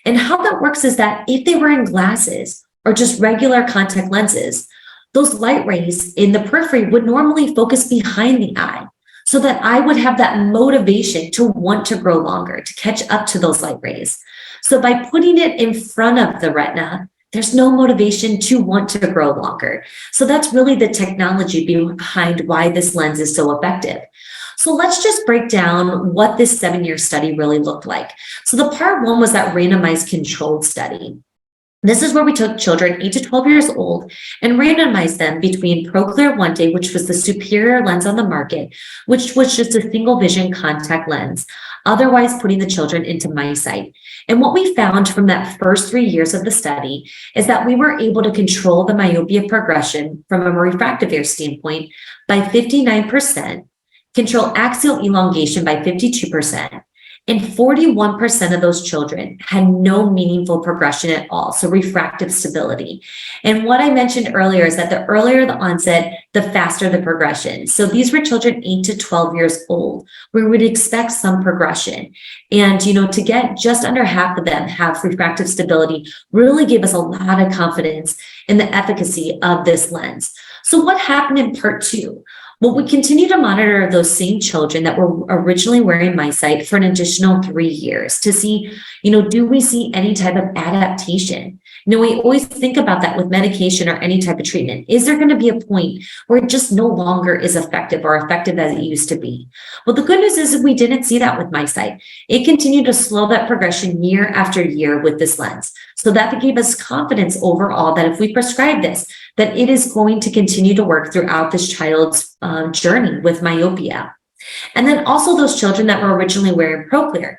S2: And how that works is that if they were in glasses or just regular contact lenses, those light rays in the periphery would normally focus behind the eye, so that eye would have that motivation to want to grow longer, to catch up to those light rays. So by putting it in front of the retina, there's no motivation to want to grow longer. So that's really the technology behind why this lens is so effective. So let's just break down what this 7-year study really looked like. So the part 1 was that randomized controlled study. This is where we took children 8 to 12 years old and randomized them between ProClear 1-Day, which was the superior lens on the market, which was just a single vision contact lens, otherwise putting the children into MiSight. And what we found from that first 3 years of the study is that we were able to control the myopia progression from a refractive error standpoint by 59%, control axial elongation by 52%, and 41% of those children had no meaningful progression at all, so refractive stability. And what I mentioned earlier is that the earlier the onset, the faster the progression. So these were children 8 to 12 years old, where we would expect some progression. And, to get just under half of them have refractive stability really gave us a lot of confidence in the efficacy of this lens. So what happened in part 2? Well, we continue to monitor those same children that were originally wearing MiSight for an additional 3 years to see, do we see any type of adaptation? We always think about that with medication or any type of treatment. Is there going to be a point where it just no longer is effective or effective as it used to be? Well, the good news is that we didn't see that with MiSight. It continued to slow that progression year after year with this lens. So that gave us confidence overall that if we prescribe this, that it is going to continue to work throughout this child's journey with myopia. And then also those children that were originally wearing ProClear.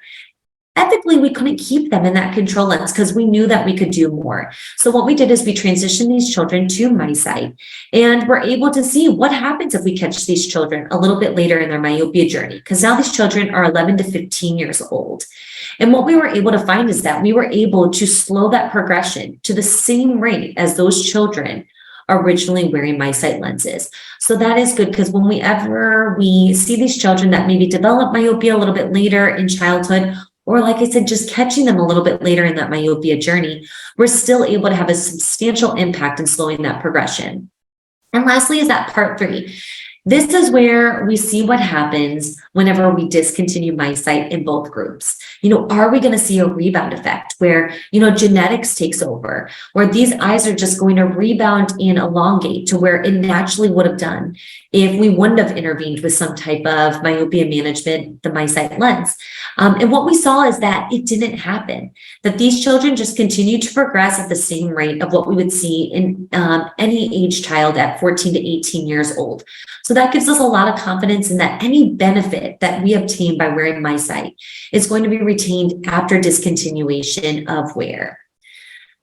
S2: Ethically, we couldn't keep them in that control lens because we knew that we could do more. So what we did is we transitioned these children to MiSight, and we're able to see what happens if we catch these children a little bit later in their myopia journey, because now these children are 11 to 15 years old. And what we were able to find is that we were able to slow that progression to the same rate as those children originally wearing MiSight lenses. So that is good, because whenever we see these children that maybe develop myopia a little bit later in childhood, or like I said, just catching them a little bit later in that myopia journey, we're still able to have a substantial impact in slowing that progression. And lastly is that part 3. This is where we see what happens whenever we discontinue MiSight in both groups. Are we going to see a rebound effect where, genetics takes over, or these eyes are just going to rebound and elongate to where it naturally would have done if we wouldn't have intervened with some type of myopia management, the MiSight lens. And what we saw is that it didn't happen, that these children just continue to progress at the same rate of what we would see in any age child at 14 to 18 years old. So that gives us a lot of confidence in that any benefit that we obtain by wearing MiSight is going to be retained after discontinuation of wear.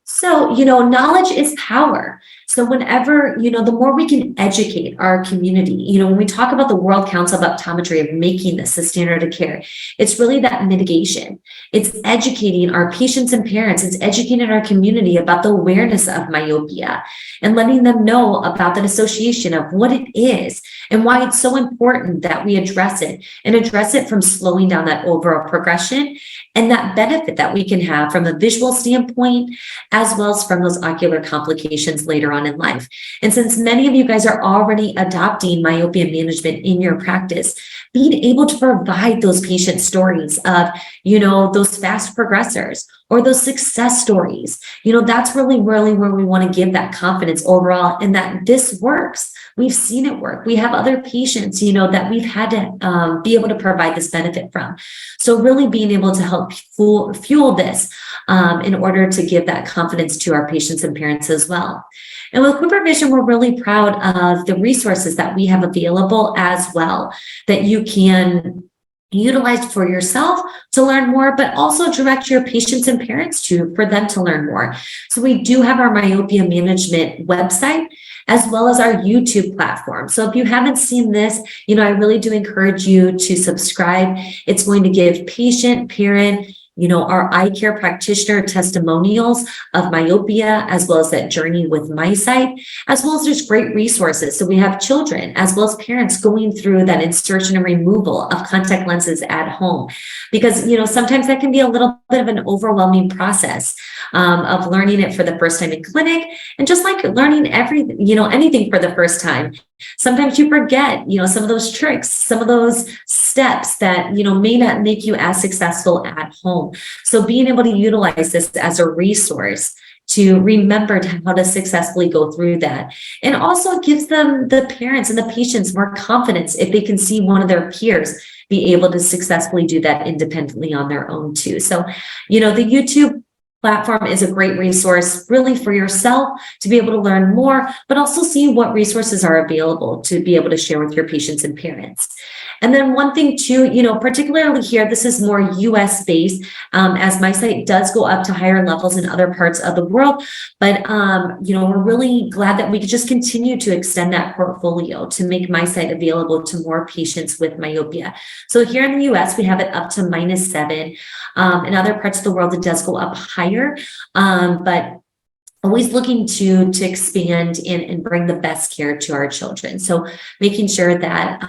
S2: So, knowledge is power. So whenever, the more we can educate our community, when we talk about the World Council of Optometry of making this the standard of care, it's really that mitigation. It's educating our patients and parents. It's educating our community about the awareness of myopia and letting them know about that association of what it is and why it's so important that we address it and address it from slowing down that overall progression and that benefit that we can have from a visual standpoint, as well as from those ocular complications later on in life. And since many of you guys are already adopting myopia management in your practice, being able to provide those patient stories of, those fast progressors or those success stories, that's really where we want to give that confidence overall and that this works. We've seen it work. We have other patients, that we've had to be able to provide this benefit from. So really being able to help fuel this in order to give that confidence to our patients and parents as well. And with CooperVision, we're really proud of the resources that we have available as well, that you can utilize for yourself to learn more, but also direct your patients and parents for them to learn more. So we do have our myopia management website, as well as our YouTube platform. So if you haven't seen this, I really do encourage you to subscribe. It's going to give patient, parent, our eye care practitioner testimonials of myopia, as well as that journey with MiSight, as well as there's great resources. So we have children, as well as parents going through that insertion and removal of contact lenses at home, because, sometimes that can be a little bit of an overwhelming process of learning it for the first time in clinic. And just like learning anything for the first time, sometimes you forget, some of those tricks, some of those steps that, may not make you as successful at home. So being able to utilize this as a resource to remember how to successfully go through that. And also it gives them, the parents and the patients, more confidence if they can see one of their peers be able to successfully do that independently on their own too. So, the YouTube platform is a great resource really for yourself to be able to learn more, but also see what resources are available to be able to share with your patients and parents. And then one thing too, particularly here, this is more US based, as MiSight does go up to higher levels in other parts of the world. But, we're really glad that we could just continue to extend that portfolio to make MiSight available to more patients with myopia. So here in the US, we have it up to -7. In other parts of the world, it does go up higher, but always looking to expand and bring the best care to our children. So making sure that,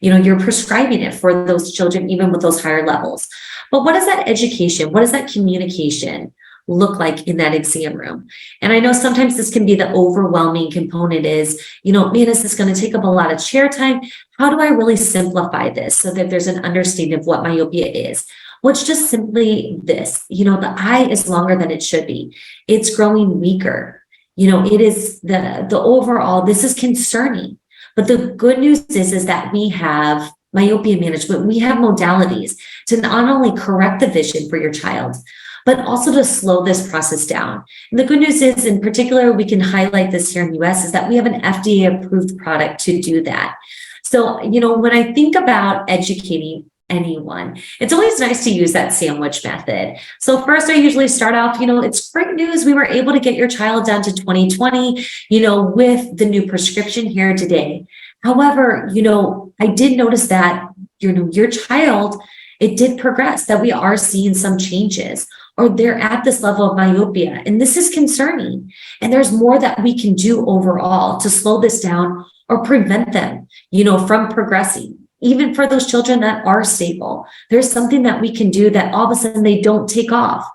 S2: you're prescribing it for those children, even with those higher levels. But what is that education? What is that communication look like in that exam room? And I know sometimes this can be the overwhelming component is, man, is this going to take up a lot of chair time? How do I really simplify this so that there's an understanding of what myopia is? Well, it's just simply this, the eye is longer than it should be. It's growing weaker. It is the overall, this is concerning. But the good news is that we have myopia management. We have modalities to not only correct the vision for your child, but also to slow this process down. And the good news is, in particular, we can highlight this here in the US, is that we have an FDA approved product to do that. So, when I think about educating anyone, it's always nice to use that sandwich method. So first, I usually start off, it's great news. We were able to get your child down to 20/20, with the new prescription here today. However, I did notice that, your child, it did progress, that we are seeing some changes, or they're at this level of myopia. And this is concerning. And there's more that we can do overall to slow this down or prevent them, from progressing. Even for those children that are stable, there's something that we can do that all of a sudden they don't take off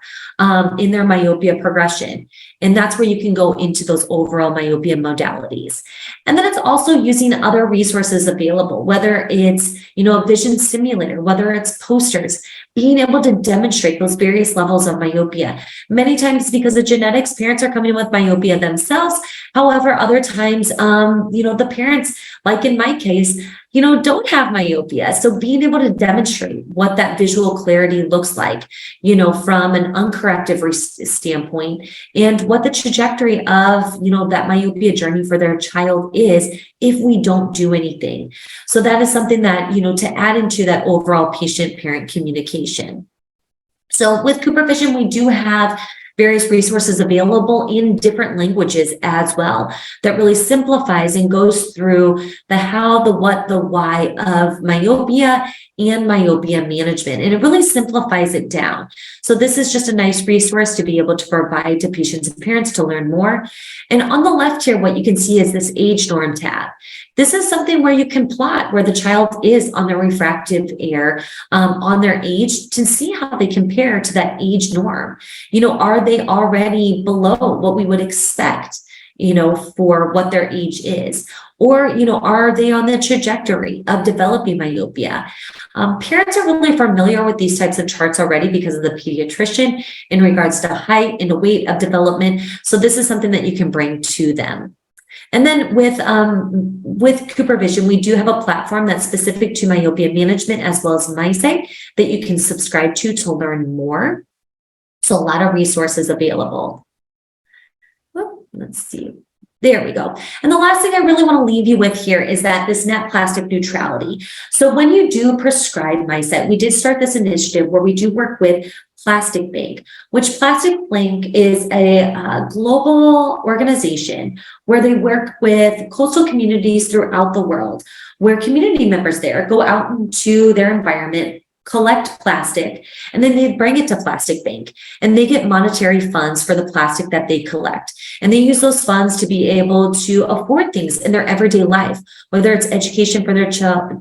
S2: in their myopia progression. And that's where you can go into those overall myopia modalities. And then it's also using other resources available, whether it's, a vision simulator, whether it's posters, being able to demonstrate those various levels of myopia. Many times because of genetics, parents are coming with myopia themselves. However, other times, the parents, like in my case, don't have myopia. So being able to demonstrate what that visual clarity looks like, from an uncorrective standpoint, and what the trajectory of, that myopia journey for their child is if we don't do anything. So that is something that, to add into that overall patient-parent communication. So with CooperVision, we do have various resources available in different languages as well that really simplifies and goes through the how, the what, the why of myopia and myopia management. And it really simplifies it down. So this is just a nice resource to be able to provide to patients and parents to learn more. And on the left here, what you can see is this age norm tab. This is something where you can plot where the child is on their refractive error, on their age, to see how they compare to that age norm. Are they already below what we would expect, for what their age is? Or, are they on the trajectory of developing myopia? Parents are really familiar with these types of charts already because of the pediatrician in regards to height and the weight of development. So this is something that you can bring to them. And then with CooperVision, we do have a platform that's specific to myopia management as well as MySight that you can subscribe to learn more. So a lot of resources available. Well, let's see. There we go. And the last thing I really want to leave you with here is that this net plastic neutrality. So when you do prescribe MySight, we did start this initiative where we do work with Plastic Bank, which Plastic Bank is a global organization where they work with coastal communities throughout the world, where community members there go out into their environment, collect plastic, and then they bring it to Plastic Bank, and they get monetary funds for the plastic that they collect. And they use those funds to be able to afford things in their everyday life, whether it's education for their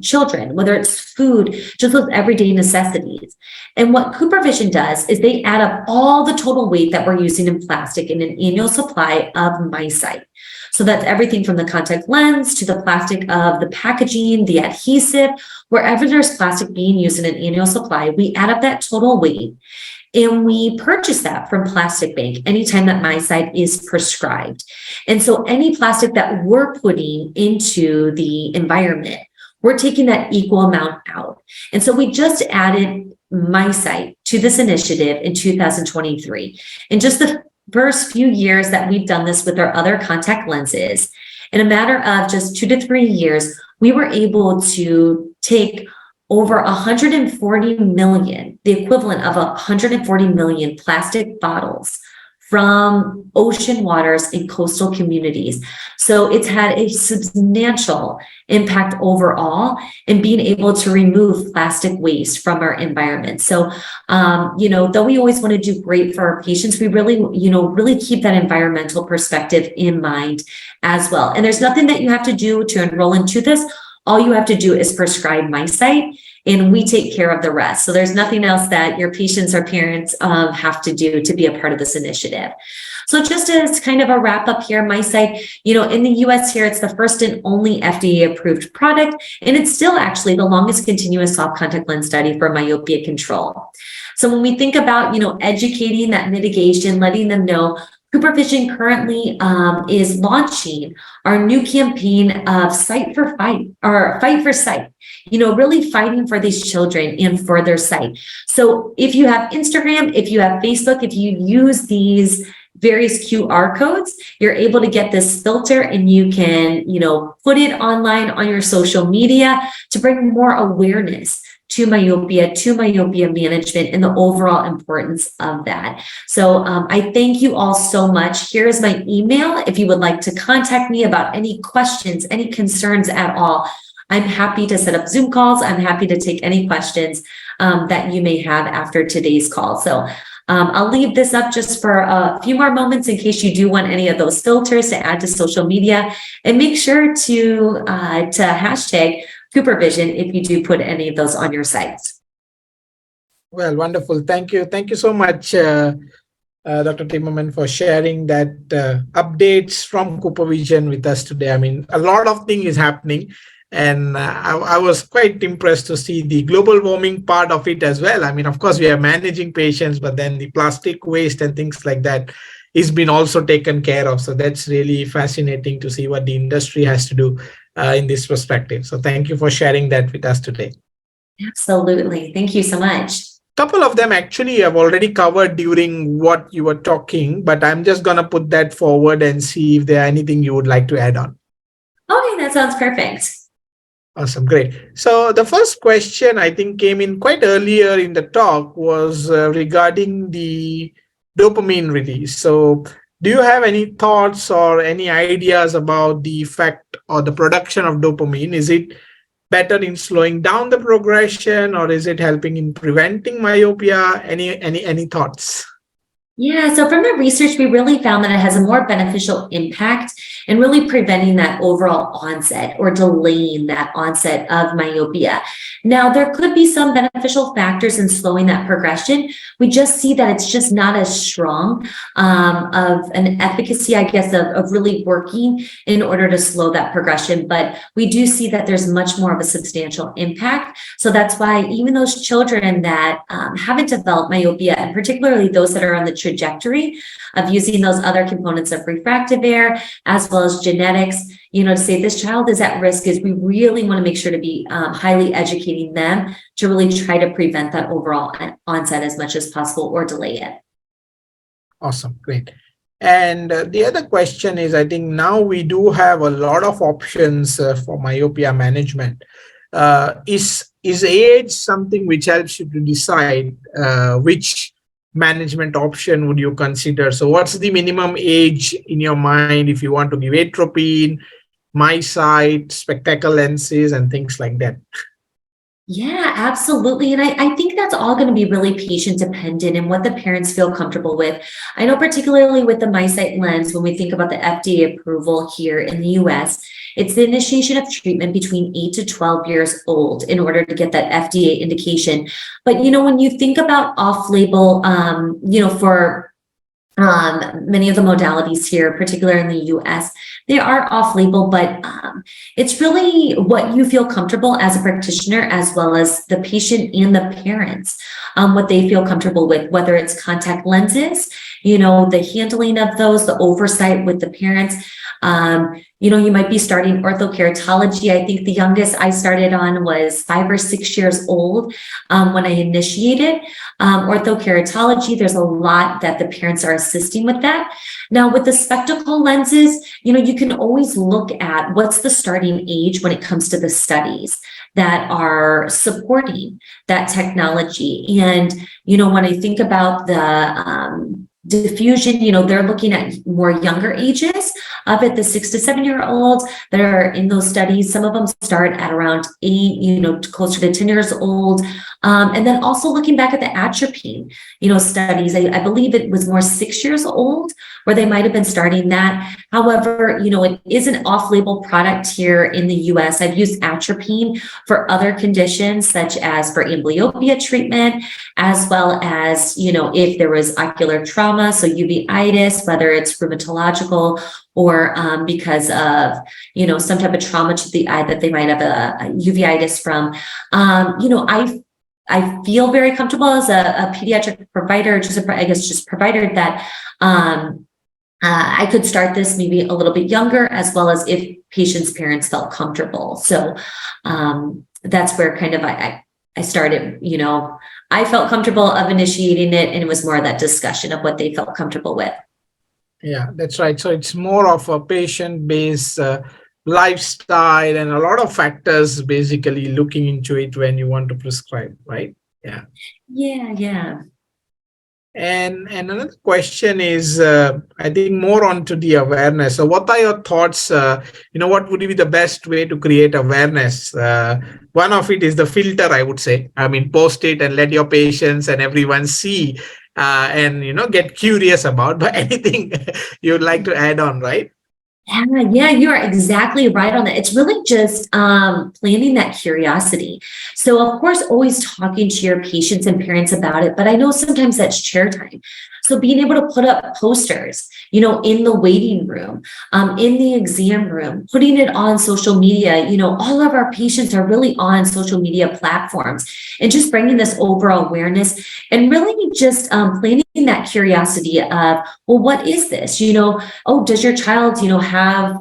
S2: children, whether it's food, just those everyday necessities. And what CooperVision does is they add up all the total weight that we're using in plastic in an annual supply of MySight. So that's everything from the contact lens to the plastic of the packaging, the adhesive, wherever there's plastic being used in an annual supply, we add up that total weight and we purchase that from Plastic Bank anytime that MySight is prescribed. And so any plastic that we're putting into the environment, we're taking that equal amount out. And so we just added MySight to this initiative in 2023. In just the first few years that we've done this with our other contact lenses, in a matter of just 2 to 3 years, we were able to take over 140 million, the equivalent of 140 million plastic bottles from ocean waters in coastal communities. So it's had a substantial impact overall in being able to remove plastic waste from our environment. So, though we always want to do great for our patients, we really, really keep that environmental perspective in mind as well. And there's nothing that you have to do to enroll into this. All you have to do is prescribe MySight, and we take care of the rest. So there's nothing else that your patients or parents have to do to be a part of this initiative. So just as kind of a wrap up here, MySight, in the US here, it's the first and only FDA approved product, and it's still actually the longest continuous soft contact lens study for myopia control. So when we think about, educating that mitigation, letting them know, CooperVision currently is launching our new campaign of Sight for Fight, or Fight for Sight, really fighting for these children and for their sight. So if you have Instagram, if you have Facebook, if you use these various QR codes, you're able to get this filter and you can, put it online on your social media to bring more awareness to myopia management and the overall importance of that. So I thank you all so much. Here is my email. If you would like to contact me about any questions, any concerns at all, I'm happy to set up Zoom calls. I'm happy to take any questions that you may have after today's call. So I'll leave this up just for a few more moments in case you do want any of those filters to add to social media, and make sure to hashtag CooperVision if you do put any of those on your sites.
S1: Well, wonderful. Thank you. Thank you so much, Dr. Timmermann, for sharing that updates from Cooper Vision with us today. I mean, a lot of things is happening, and I was quite impressed to see the global warming part of it as well. I mean, of course, we are managing patients, but then the plastic waste and things like that is been also taken care of. So that's really fascinating to see what the industry has to do in this perspective. So thank you for sharing that with us today.
S2: Absolutely. Thank you so much.
S1: Couple of them actually I've already covered during what you were talking, but I'm just going to put that forward and see if there are anything you would like to add on.
S2: Okay, that sounds perfect.
S1: Awesome, great. So the first question I think came in quite earlier in the talk was regarding the dopamine release. So do you have any thoughts or any ideas about the effect or the production of dopamine? Is it better in slowing down the progression, or is it helping in preventing myopia? Any thoughts?
S2: Yeah, so from the research, we really found that it has a more beneficial impact in really preventing that overall onset or delaying that onset of myopia. Now, there could be some beneficial factors in slowing that progression. We just see that it's just not as strong of an efficacy, I guess, of really working in order to slow that progression. But we do see that there's much more of a substantial impact. So that's why even those children that haven't developed myopia, and particularly those that are on the trajectory of using those other components of refractive error as well as genetics, to say this child is at risk, is we really want to make sure to be highly educating them to really try to prevent that overall onset as much as possible or delay it.
S1: Awesome, great. And the other question is, I think now we do have a lot of options for myopia management. Is age something which helps you to decide which management option would you consider? So what's the minimum age in your mind if you want to give atropine, MiSight, spectacle lenses, and things like that?
S2: Yeah, absolutely. And I think that's all going to be really patient dependent and what the parents feel comfortable with. I know particularly with the MiSight lens, when we think about the FDA approval here in the US, it's the initiation of treatment between 8 to 12 years old in order to get that FDA indication. But, when you think about off-label, for many of the modalities here, particularly in the US, they are off-label, but it's really what you feel comfortable as a practitioner, as well as the patient and the parents, what they feel comfortable with, whether it's contact lenses, the handling of those, the oversight with the parents. You might be starting orthokeratology. I think the youngest I started on was 5 or 6 years old when I initiated orthokeratology. There's a lot that the parents are assisting with that. Now, with the spectacle lenses, you can always look at what's the starting age when it comes to the studies that are supporting that technology. And, when I think about the diffusion, they're looking at more younger ages up at the 6 to 7 year olds that are in those studies. Some of them start at around 8, closer to 10 years old. And then also looking back at the atropine, studies, I believe it was more 6 years old where they might have been starting that. However, it is an off-label product here in the US. I've used atropine for other conditions, such as for amblyopia treatment, as well as, if there was ocular trauma, so uveitis, whether it's rheumatological or because of, some type of trauma to the eye that they might have a uveitis from. I feel very comfortable as a pediatric provider, just provider that I could start this maybe a little bit younger, as well as if patients' parents felt comfortable. So that's where kind of I started, I felt comfortable of initiating it, and it was more of that discussion of what they felt comfortable with.
S1: Yeah, that's right. So it's more of a patient-based lifestyle and a lot of factors basically looking into it when you want to prescribe, right? Yeah.
S2: Yeah.
S1: And another question is, I think more onto the awareness. So what are your thoughts? What would be the best way to create awareness? One of it is the filter, I would say. I mean, post it and let your patients and everyone see and, get curious about. But anything you'd like to add on, right?
S2: Yeah, you are exactly right on that. It's really just planting that curiosity. So, of course, always talking to your patients and parents about it, but I know sometimes that's chair time. So being able to put up posters, you know, in the waiting room, in the exam room, putting it on social media, you know, all of our patients are really on social media platforms, and just bringing this overall awareness and really just planting that curiosity of, well, what is this? You know, oh, does your child, you know, have,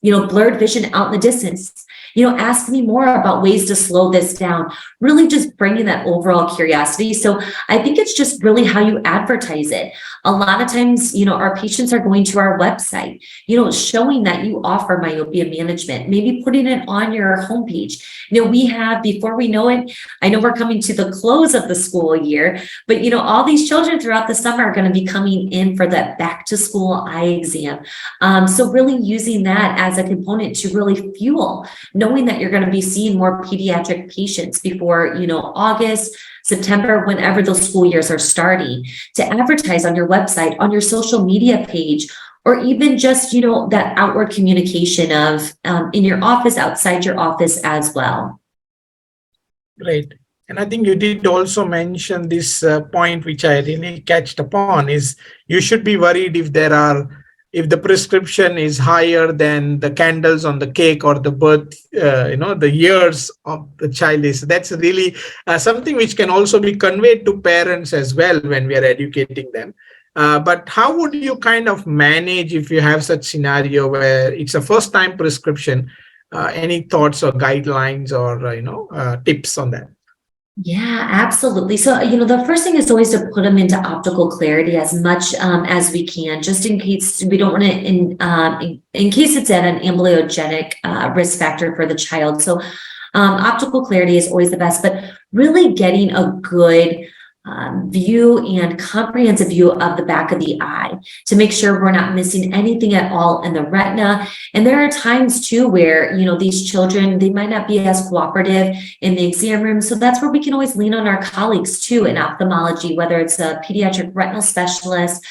S2: you know, blurred vision out in the distance? You know, ask me more about ways to slow this down, really just bringing that overall curiosity. So I think it's just really how you advertise it. A lot of times, you know, our patients are going to our website, you know, showing that you offer myopia management, maybe putting it on your homepage. You know, we have, before we know it, I know we're coming to the close of the school year, but, you know, all these children throughout the summer are going to be coming in for that back to school eye exam. So really using that as a component to really fuel, knowing that you're going to be seeing more pediatric patients before, you know, August, September, whenever those school years are starting, to advertise on your website, on your social media page, or even just, you know, that outward communication of in your office, outside your office as well.
S1: Great. And I think you did also mention this point, which I really catched upon, is you should be worried if the prescription is higher than the candles on the cake or the birth, you know, the years of the child is. That's really something which can also be conveyed to parents as well when we are educating them. But how would you kind of manage if you have such scenario where it's a first time prescription? Any thoughts or guidelines or, you know, tips on that?
S2: Yeah, absolutely. So, you know, the first thing is always to put them into optical clarity as much as we can, just in case we don't want to, in case it's at an amblyogenic risk factor for the child. So optical clarity is always the best, but really getting a good view and comprehensive view of the back of the eye to make sure we're not missing anything at all in the retina. And there are times too where, you know, these children, they might not be as cooperative in the exam room. So that's where we can always lean on our colleagues too in ophthalmology, whether it's a pediatric retinal specialist.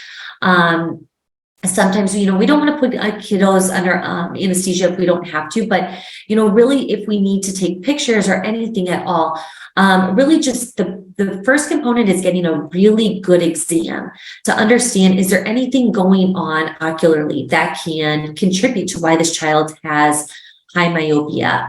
S2: Sometimes, you know, we don't want to put kiddos under anesthesia if we don't have to, but, you know, really if we need to take pictures or anything at all, really just the first component is getting a really good exam to understand, is there anything going on ocularly that can contribute to why this child has high myopia?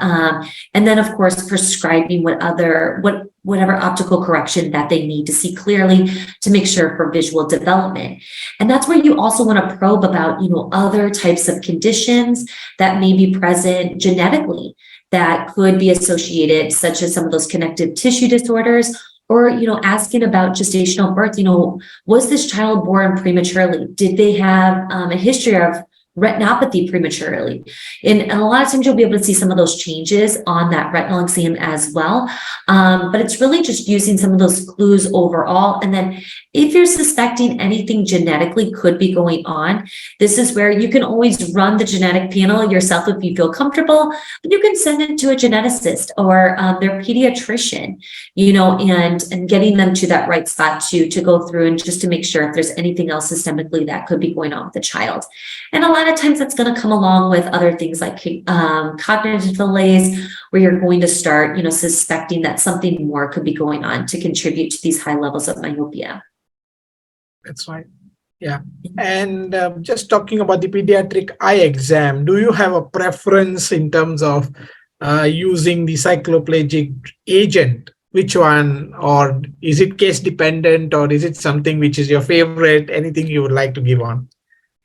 S2: And then of course, prescribing whatever optical correction that they need to see clearly to make sure for visual development. And that's where you also want to probe about, you know, other types of conditions that may be present genetically that could be associated, such as some of those connective tissue disorders, or, you know, asking about gestational birth. You know, was this child born prematurely? Did they have a history of retinopathy prematurely? And a lot of times you'll be able to see some of those changes on that retinal exam as well. But it's really just using some of those clues overall. And then if you're suspecting anything genetically could be going on, this is where you can always run the genetic panel yourself if you feel comfortable, but you can send it to a geneticist or their pediatrician, you know, and getting them to that right spot to go through and just to make sure if there's anything else systemically that could be going on with the child. And a lot of times that's going to come along with other things like cognitive delays, where you're going to start, you know, suspecting that something more could be going on to contribute to these high levels of myopia.
S1: That's right. Yeah. And just talking about the pediatric eye exam, do you have a preference in terms of using the cycloplegic agent? Which one, or is it case dependent, or is it something which is your favorite? Anything you would like to give on?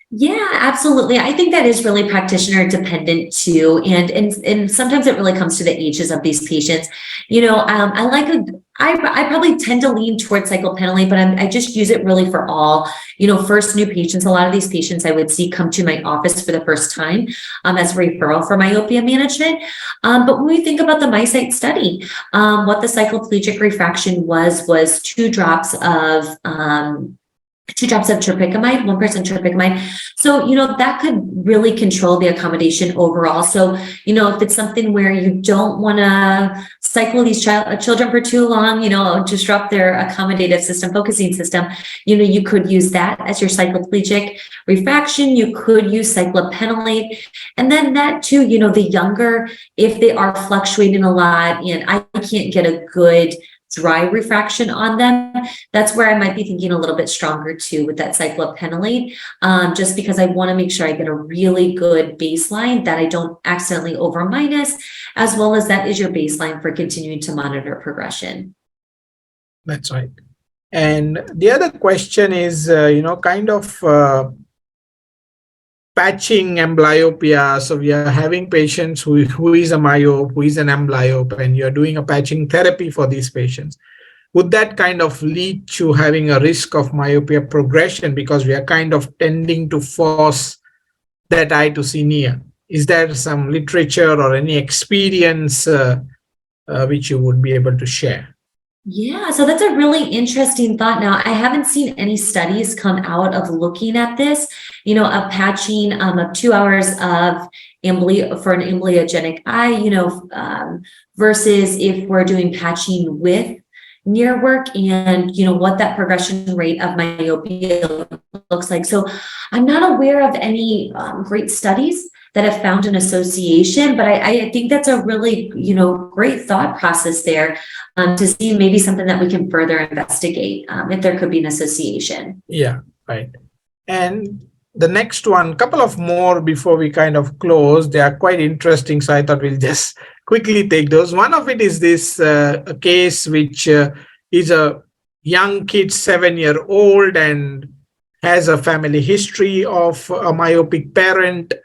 S2: Yeah, absolutely. I think that is really practitioner dependent too. And sometimes it really comes to the ages of these patients. You know, I probably tend to lean towards cyclopentally, but I just use it really for all, you know, first new patients. A lot of these patients I would see come to my office for the first time as a referral for myopia management. But when we think about the MySight study, what the cycloplegic refraction was 2 drops of tropicamide, 1% tropicamide. So, you know, that could really control the accommodation overall. So, you know, if it's something where you don't want to cycle these children for too long, you know, disrupt their accommodative system, focusing system, you know, you could use that as your cycloplegic refraction. You could use cyclopentolate. And then that too, you know, the younger, if they are fluctuating a lot and I can't get a good dry refraction on them, that's where I might be thinking a little bit stronger too with that cyclopentolate, just because I want to make sure I get a really good baseline that I don't accidentally over minus, as well as that is your baseline for continuing to monitor progression.
S1: That's right. And the other question is, kind of patching amblyopia. So we are having patients who is a myope, who is an amblyope, and you're doing a patching therapy for these patients. Would that kind of lead to having a risk of myopia progression because we are kind of tending to force that eye to see near? Is there some literature or any experience which you would be able to share?
S2: Yeah, so that's a really interesting thought. Now, I haven't seen any studies come out of looking at this, of patching of 2 hours of for an amblyogenic eye, versus if we're doing patching with near work and, what that progression rate of myopia looks like. So I'm not aware of any great studies that have found an association, but I think that's a really, great thought process there to see maybe something that we can further investigate if there could be an association.
S1: Yeah, right. And the next one, couple of more before we kind of close. They are quite interesting, so I thought we'll just quickly take those. One of it is this a case which is a young kid, 7-year-old, and has a family history of a myopic parent,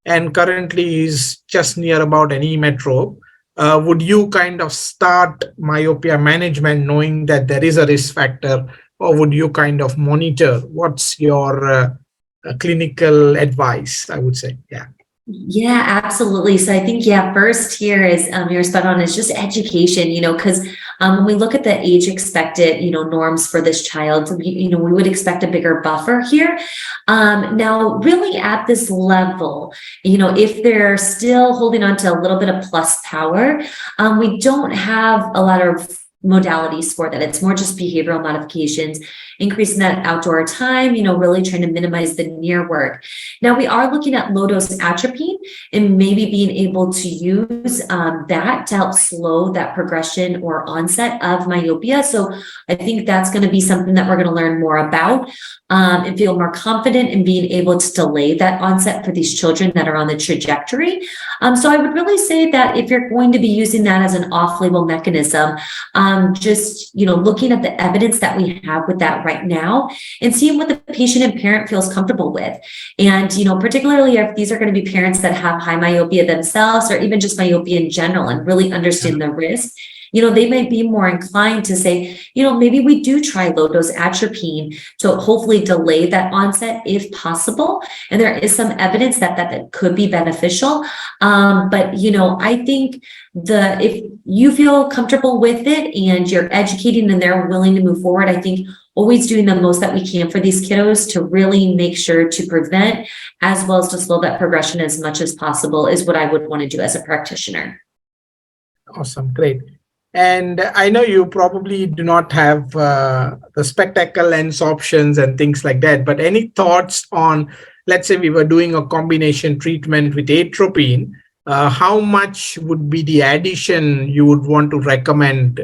S1: and currently is just near about an e-metrope. Would you kind of start myopia management knowing that there is a risk factor, or would you kind of monitor? What's your clinical advice, I would say?
S2: Yeah, absolutely. So I think, first here is you're spot on, is just education, because when we look at the age expected, norms for this child, we would expect a bigger buffer here. Now, really at this level, if they're still holding on to a little bit of plus power, we don't have a lot of modalities for that. It's more just behavioral modifications, increasing that outdoor time, really trying to minimize the near work. Now we are looking at low dose atropine and maybe being able to use that to help slow that progression or onset of myopia. So I think that's going to be something that we're going to learn more about and feel more confident in being able to delay that onset for these children that are on the trajectory. So I would really say that if you're going to be using that as an off-label mechanism, just, looking at the evidence that we have with that right now and seeing what the patient and parent feels comfortable with. And, particularly if these are going to be parents that have high myopia themselves, or even just myopia in general and really understand the risk, they might be more inclined to say, maybe we do try low dose atropine to hopefully delay that onset if possible. And there is some evidence that could be beneficial. But, I think if you feel comfortable with it and you're educating and they're willing to move forward, I think always doing the most that we can for these kiddos to really make sure to prevent as well as to slow that progression as much as possible is what I would want to do as a practitioner.
S1: Awesome. Great. And I know you probably do not have the spectacle lens options and things like that, but any thoughts on, let's say we were doing a combination treatment with atropine, how much would be the addition you would want to recommend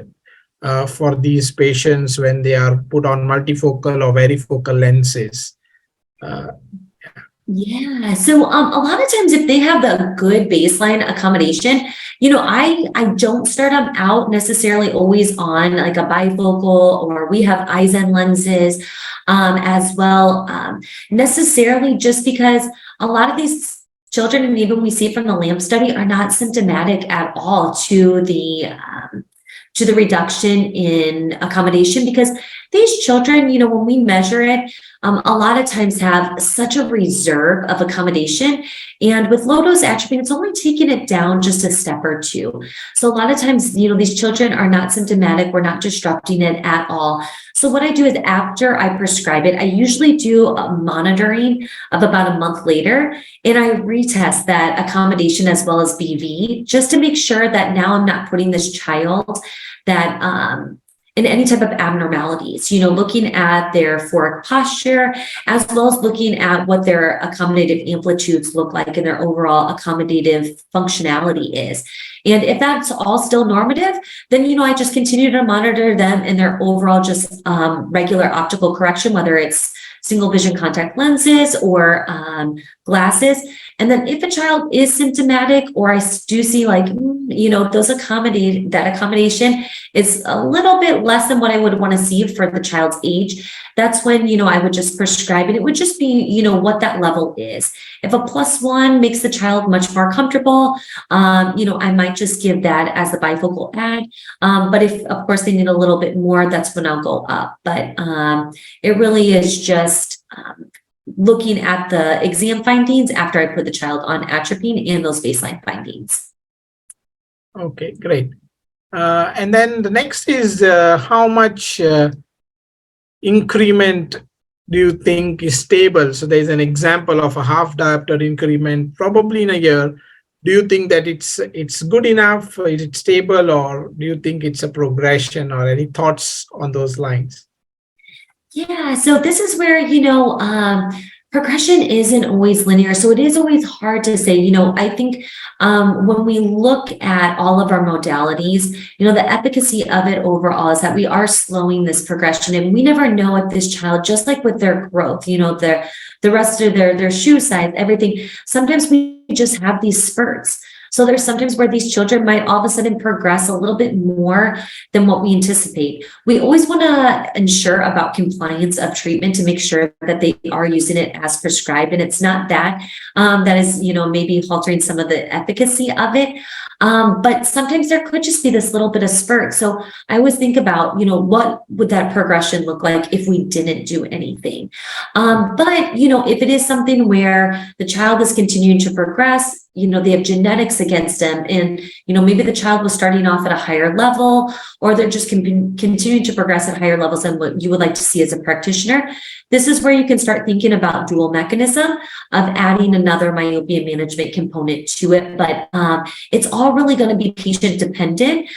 S1: for these patients when they are put on multifocal or varifocal lenses?
S2: Yeah. So a lot of times if they have the good baseline accommodation, I don't start them out necessarily always on like a bifocal, or we have Eisen lenses as well, necessarily just because a lot of these children, and even we see from the LAMP study, are not symptomatic at all to the reduction in accommodation, because these children, when we measure it, a lot of times have such a reserve of accommodation. And with low dose atropine, it's only taking it down just a step or two. So a lot of times, these children are not symptomatic. We're not disrupting it at all. So what I do is after I prescribe it, I usually do a monitoring of about a month later, and I retest that accommodation as well as BV, just to make sure that now I'm not putting this child that and any type of abnormalities, looking at their phoric posture, as well as looking at what their accommodative amplitudes look like and their overall accommodative functionality is. And if that's all still normative, then, I just continue to monitor them in their overall just regular optical correction, whether it's single vision contact lenses or glasses. And then if a child is symptomatic, or I do see like, that accommodation is a little bit less than what I would want to see for the child's age, that's when, I would just prescribe it. It would just be, what that level is. If a +1 makes the child much more comfortable, I might just give that as the bifocal ad. But if, of course, they need a little bit more, that's when I'll go up. But it really is just looking at the exam findings after I put the child on atropine and those baseline findings.
S1: Okay, great. And then the next is how much increment do you think is stable? So there's an example of a half diopter increment probably in a year. Do you think that it's good enough? Is it stable, or do you think it's a progression, or any thoughts on those lines?
S2: Yeah, so this is where, progression isn't always linear. So it is always hard to say, I think when we look at all of our modalities, the efficacy of it overall is that we are slowing this progression. And we never know if this child, just like with their growth, the rest of their shoe size, everything, sometimes we just have these spurts. So there's sometimes where these children might all of a sudden progress a little bit more than what we anticipate. We always want to ensure about compliance of treatment to make sure that they are using it as prescribed. And it's not that that is, maybe halting some of the efficacy of it. But sometimes there could just be this little bit of spurt. So I always think about, what would that progression look like if we didn't do anything? But, if it is something where the child is continuing to progress, they have genetics against them, and, maybe the child was starting off at a higher level, or they're just continuing to progress at higher levels than what you would like to see as a practitioner. This is where you can start thinking about dual mechanism of adding another myopia management component to it. But it's all really going to be patient dependent,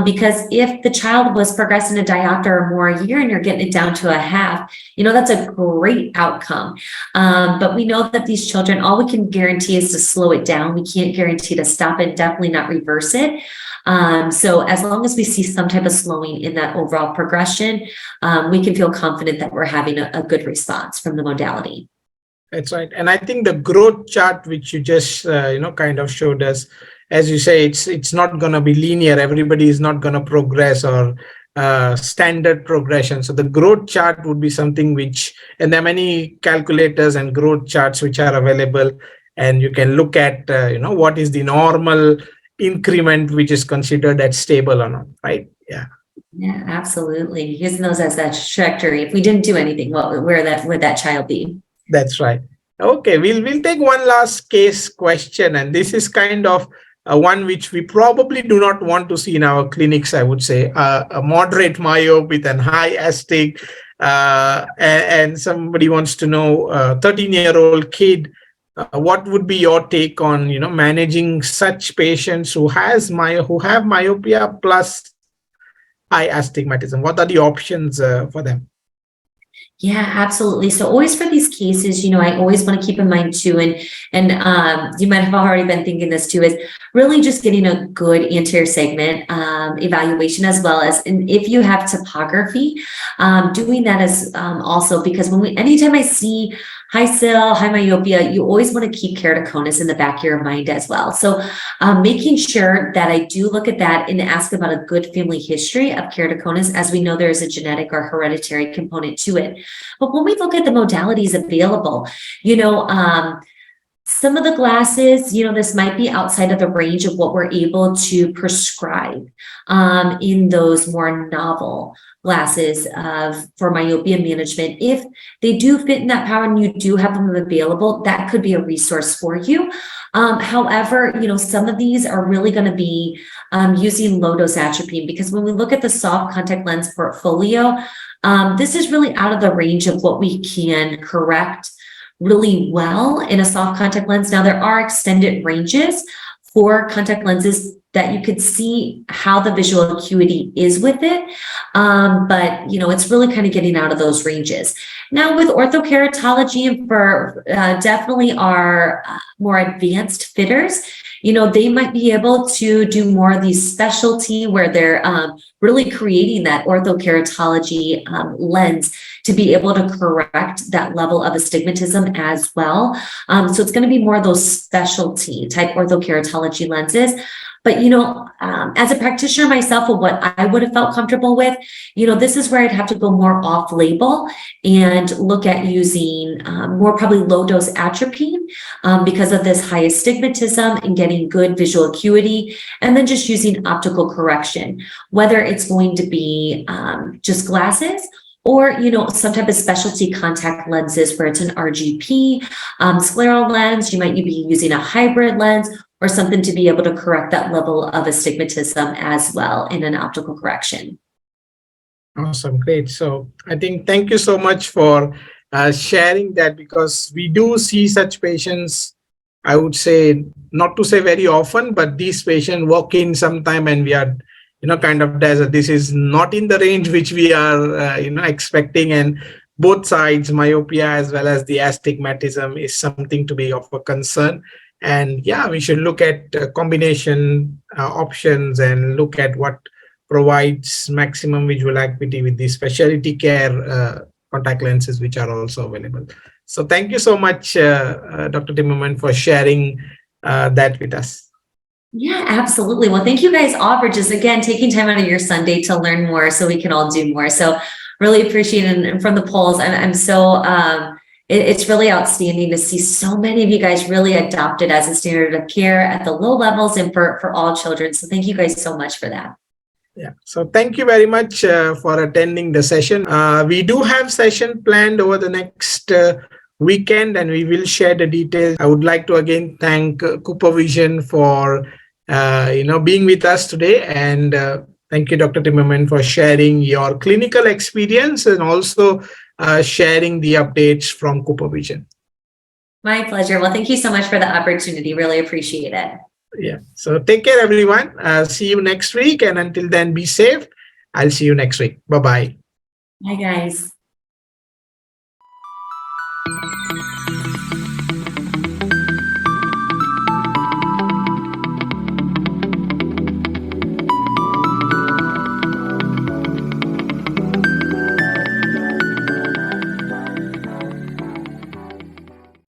S2: because if the child was progressing a diopter or more a year and you're getting it down to a half, that's a great outcome. But we know that these children, all we can guarantee is to slow it down. We can't guarantee to stop it, definitely not reverse it. So as long as we see some type of slowing in that overall progression, we can feel confident that we're having a good response from the modality.
S1: That's right. And I think the growth chart, which you just, kind of showed us, as you say, it's not going to be linear. Everybody is not going to progress or standard progression. So the growth chart would be something which, and there are many calculators and growth charts which are available, and you can look at, what is the normal increment which is considered as stable or not, right? Yeah.
S2: Yeah, absolutely. Using those as that trajectory. If we didn't do anything, where would that child be?
S1: That's right. Okay, we'll take one last case question, and this is kind of one which we probably do not want to see in our clinics. I would say a moderate myope with an high astig, and somebody wants to know, 13-year-old kid. What would be your take on managing such patients who have myopia plus high astigmatism? What are the options for them?
S2: Yeah, absolutely. So always for these cases, I always want to keep in mind too, and you might have already been thinking this too, is really just getting a good anterior segment evaluation, as well as, and if you have topography, doing that as also, because anytime I see high SIL, high myopia, you always want to keep keratoconus in the back of your mind as well. So making sure that I do look at that and ask about a good family history of keratoconus, as we know there's a genetic or hereditary component to it. But when we look at the modalities available, some of the glasses, this might be outside of the range of what we're able to prescribe in those more novel glasses for myopia management. If they do fit in that power and you do have them available, that could be a resource for you. However, some of these are really going to be using low dose atropine, because when we look at the soft contact lens portfolio, this is really out of the range of what we can correct really well in a soft contact lens. Now, there are extended ranges for contact lenses that you could see how the visual acuity is with it. But, you know, it's really kind of getting out of those ranges. Now with orthokeratology and for definitely our more advanced fitters, you know, they might be able to do more of these specialty where they're really creating that orthokeratology lens to be able to correct that level of astigmatism as well. So it's going to be more of those specialty type orthokeratology lenses. But, you know, as a practitioner myself, of what I would have felt comfortable with, you know, this is where I'd have to go more off label and look at using more probably low dose atropine because of this high astigmatism and getting good visual acuity, and then just using optical correction, whether it's going to be just glasses or, you know, some type of specialty contact lenses where it's an RGP, scleral lens. You might be using a hybrid lens or something to be able to correct that level of astigmatism as well in an optical correction.
S1: Awesome, great. So I think thank you so much for sharing that, because we do see such patients, I would say, not to say very often, but these patients walk in sometime and we are, you know, kind of this is not in the range which we are, you know, expecting. And both sides, myopia as well as the astigmatism, is something to be of a concern. And yeah, we should look at combination options and look at what provides maximum visual acuity with the specialty care contact lenses which are also available. So thank you so much, Dr. Timmermann, for sharing that with us.
S2: Yeah, absolutely. Well, thank you guys all for just, again, taking time out of your Sunday to learn more so we can all do more. So really appreciate it. And from the polls, I'm so, it's really outstanding to see so many of you guys really adopt it as a standard of care at the low levels and for all children. So thank you guys so much for that.
S1: Yeah, so thank you very much for attending the session. We do have session planned over the next weekend, and we will share the details. I would like to again thank Cooper Vision for you know, being with us today, and thank you, Dr. Timmermann, for sharing your clinical experience and also sharing the updates from Cooper Vision.
S2: My pleasure. Well, thank you so much for the opportunity. Really appreciate it.
S1: Yeah. So take care, everyone. See you next week. And until then, be safe. I'll see you next week. Bye-bye.
S2: Bye, guys.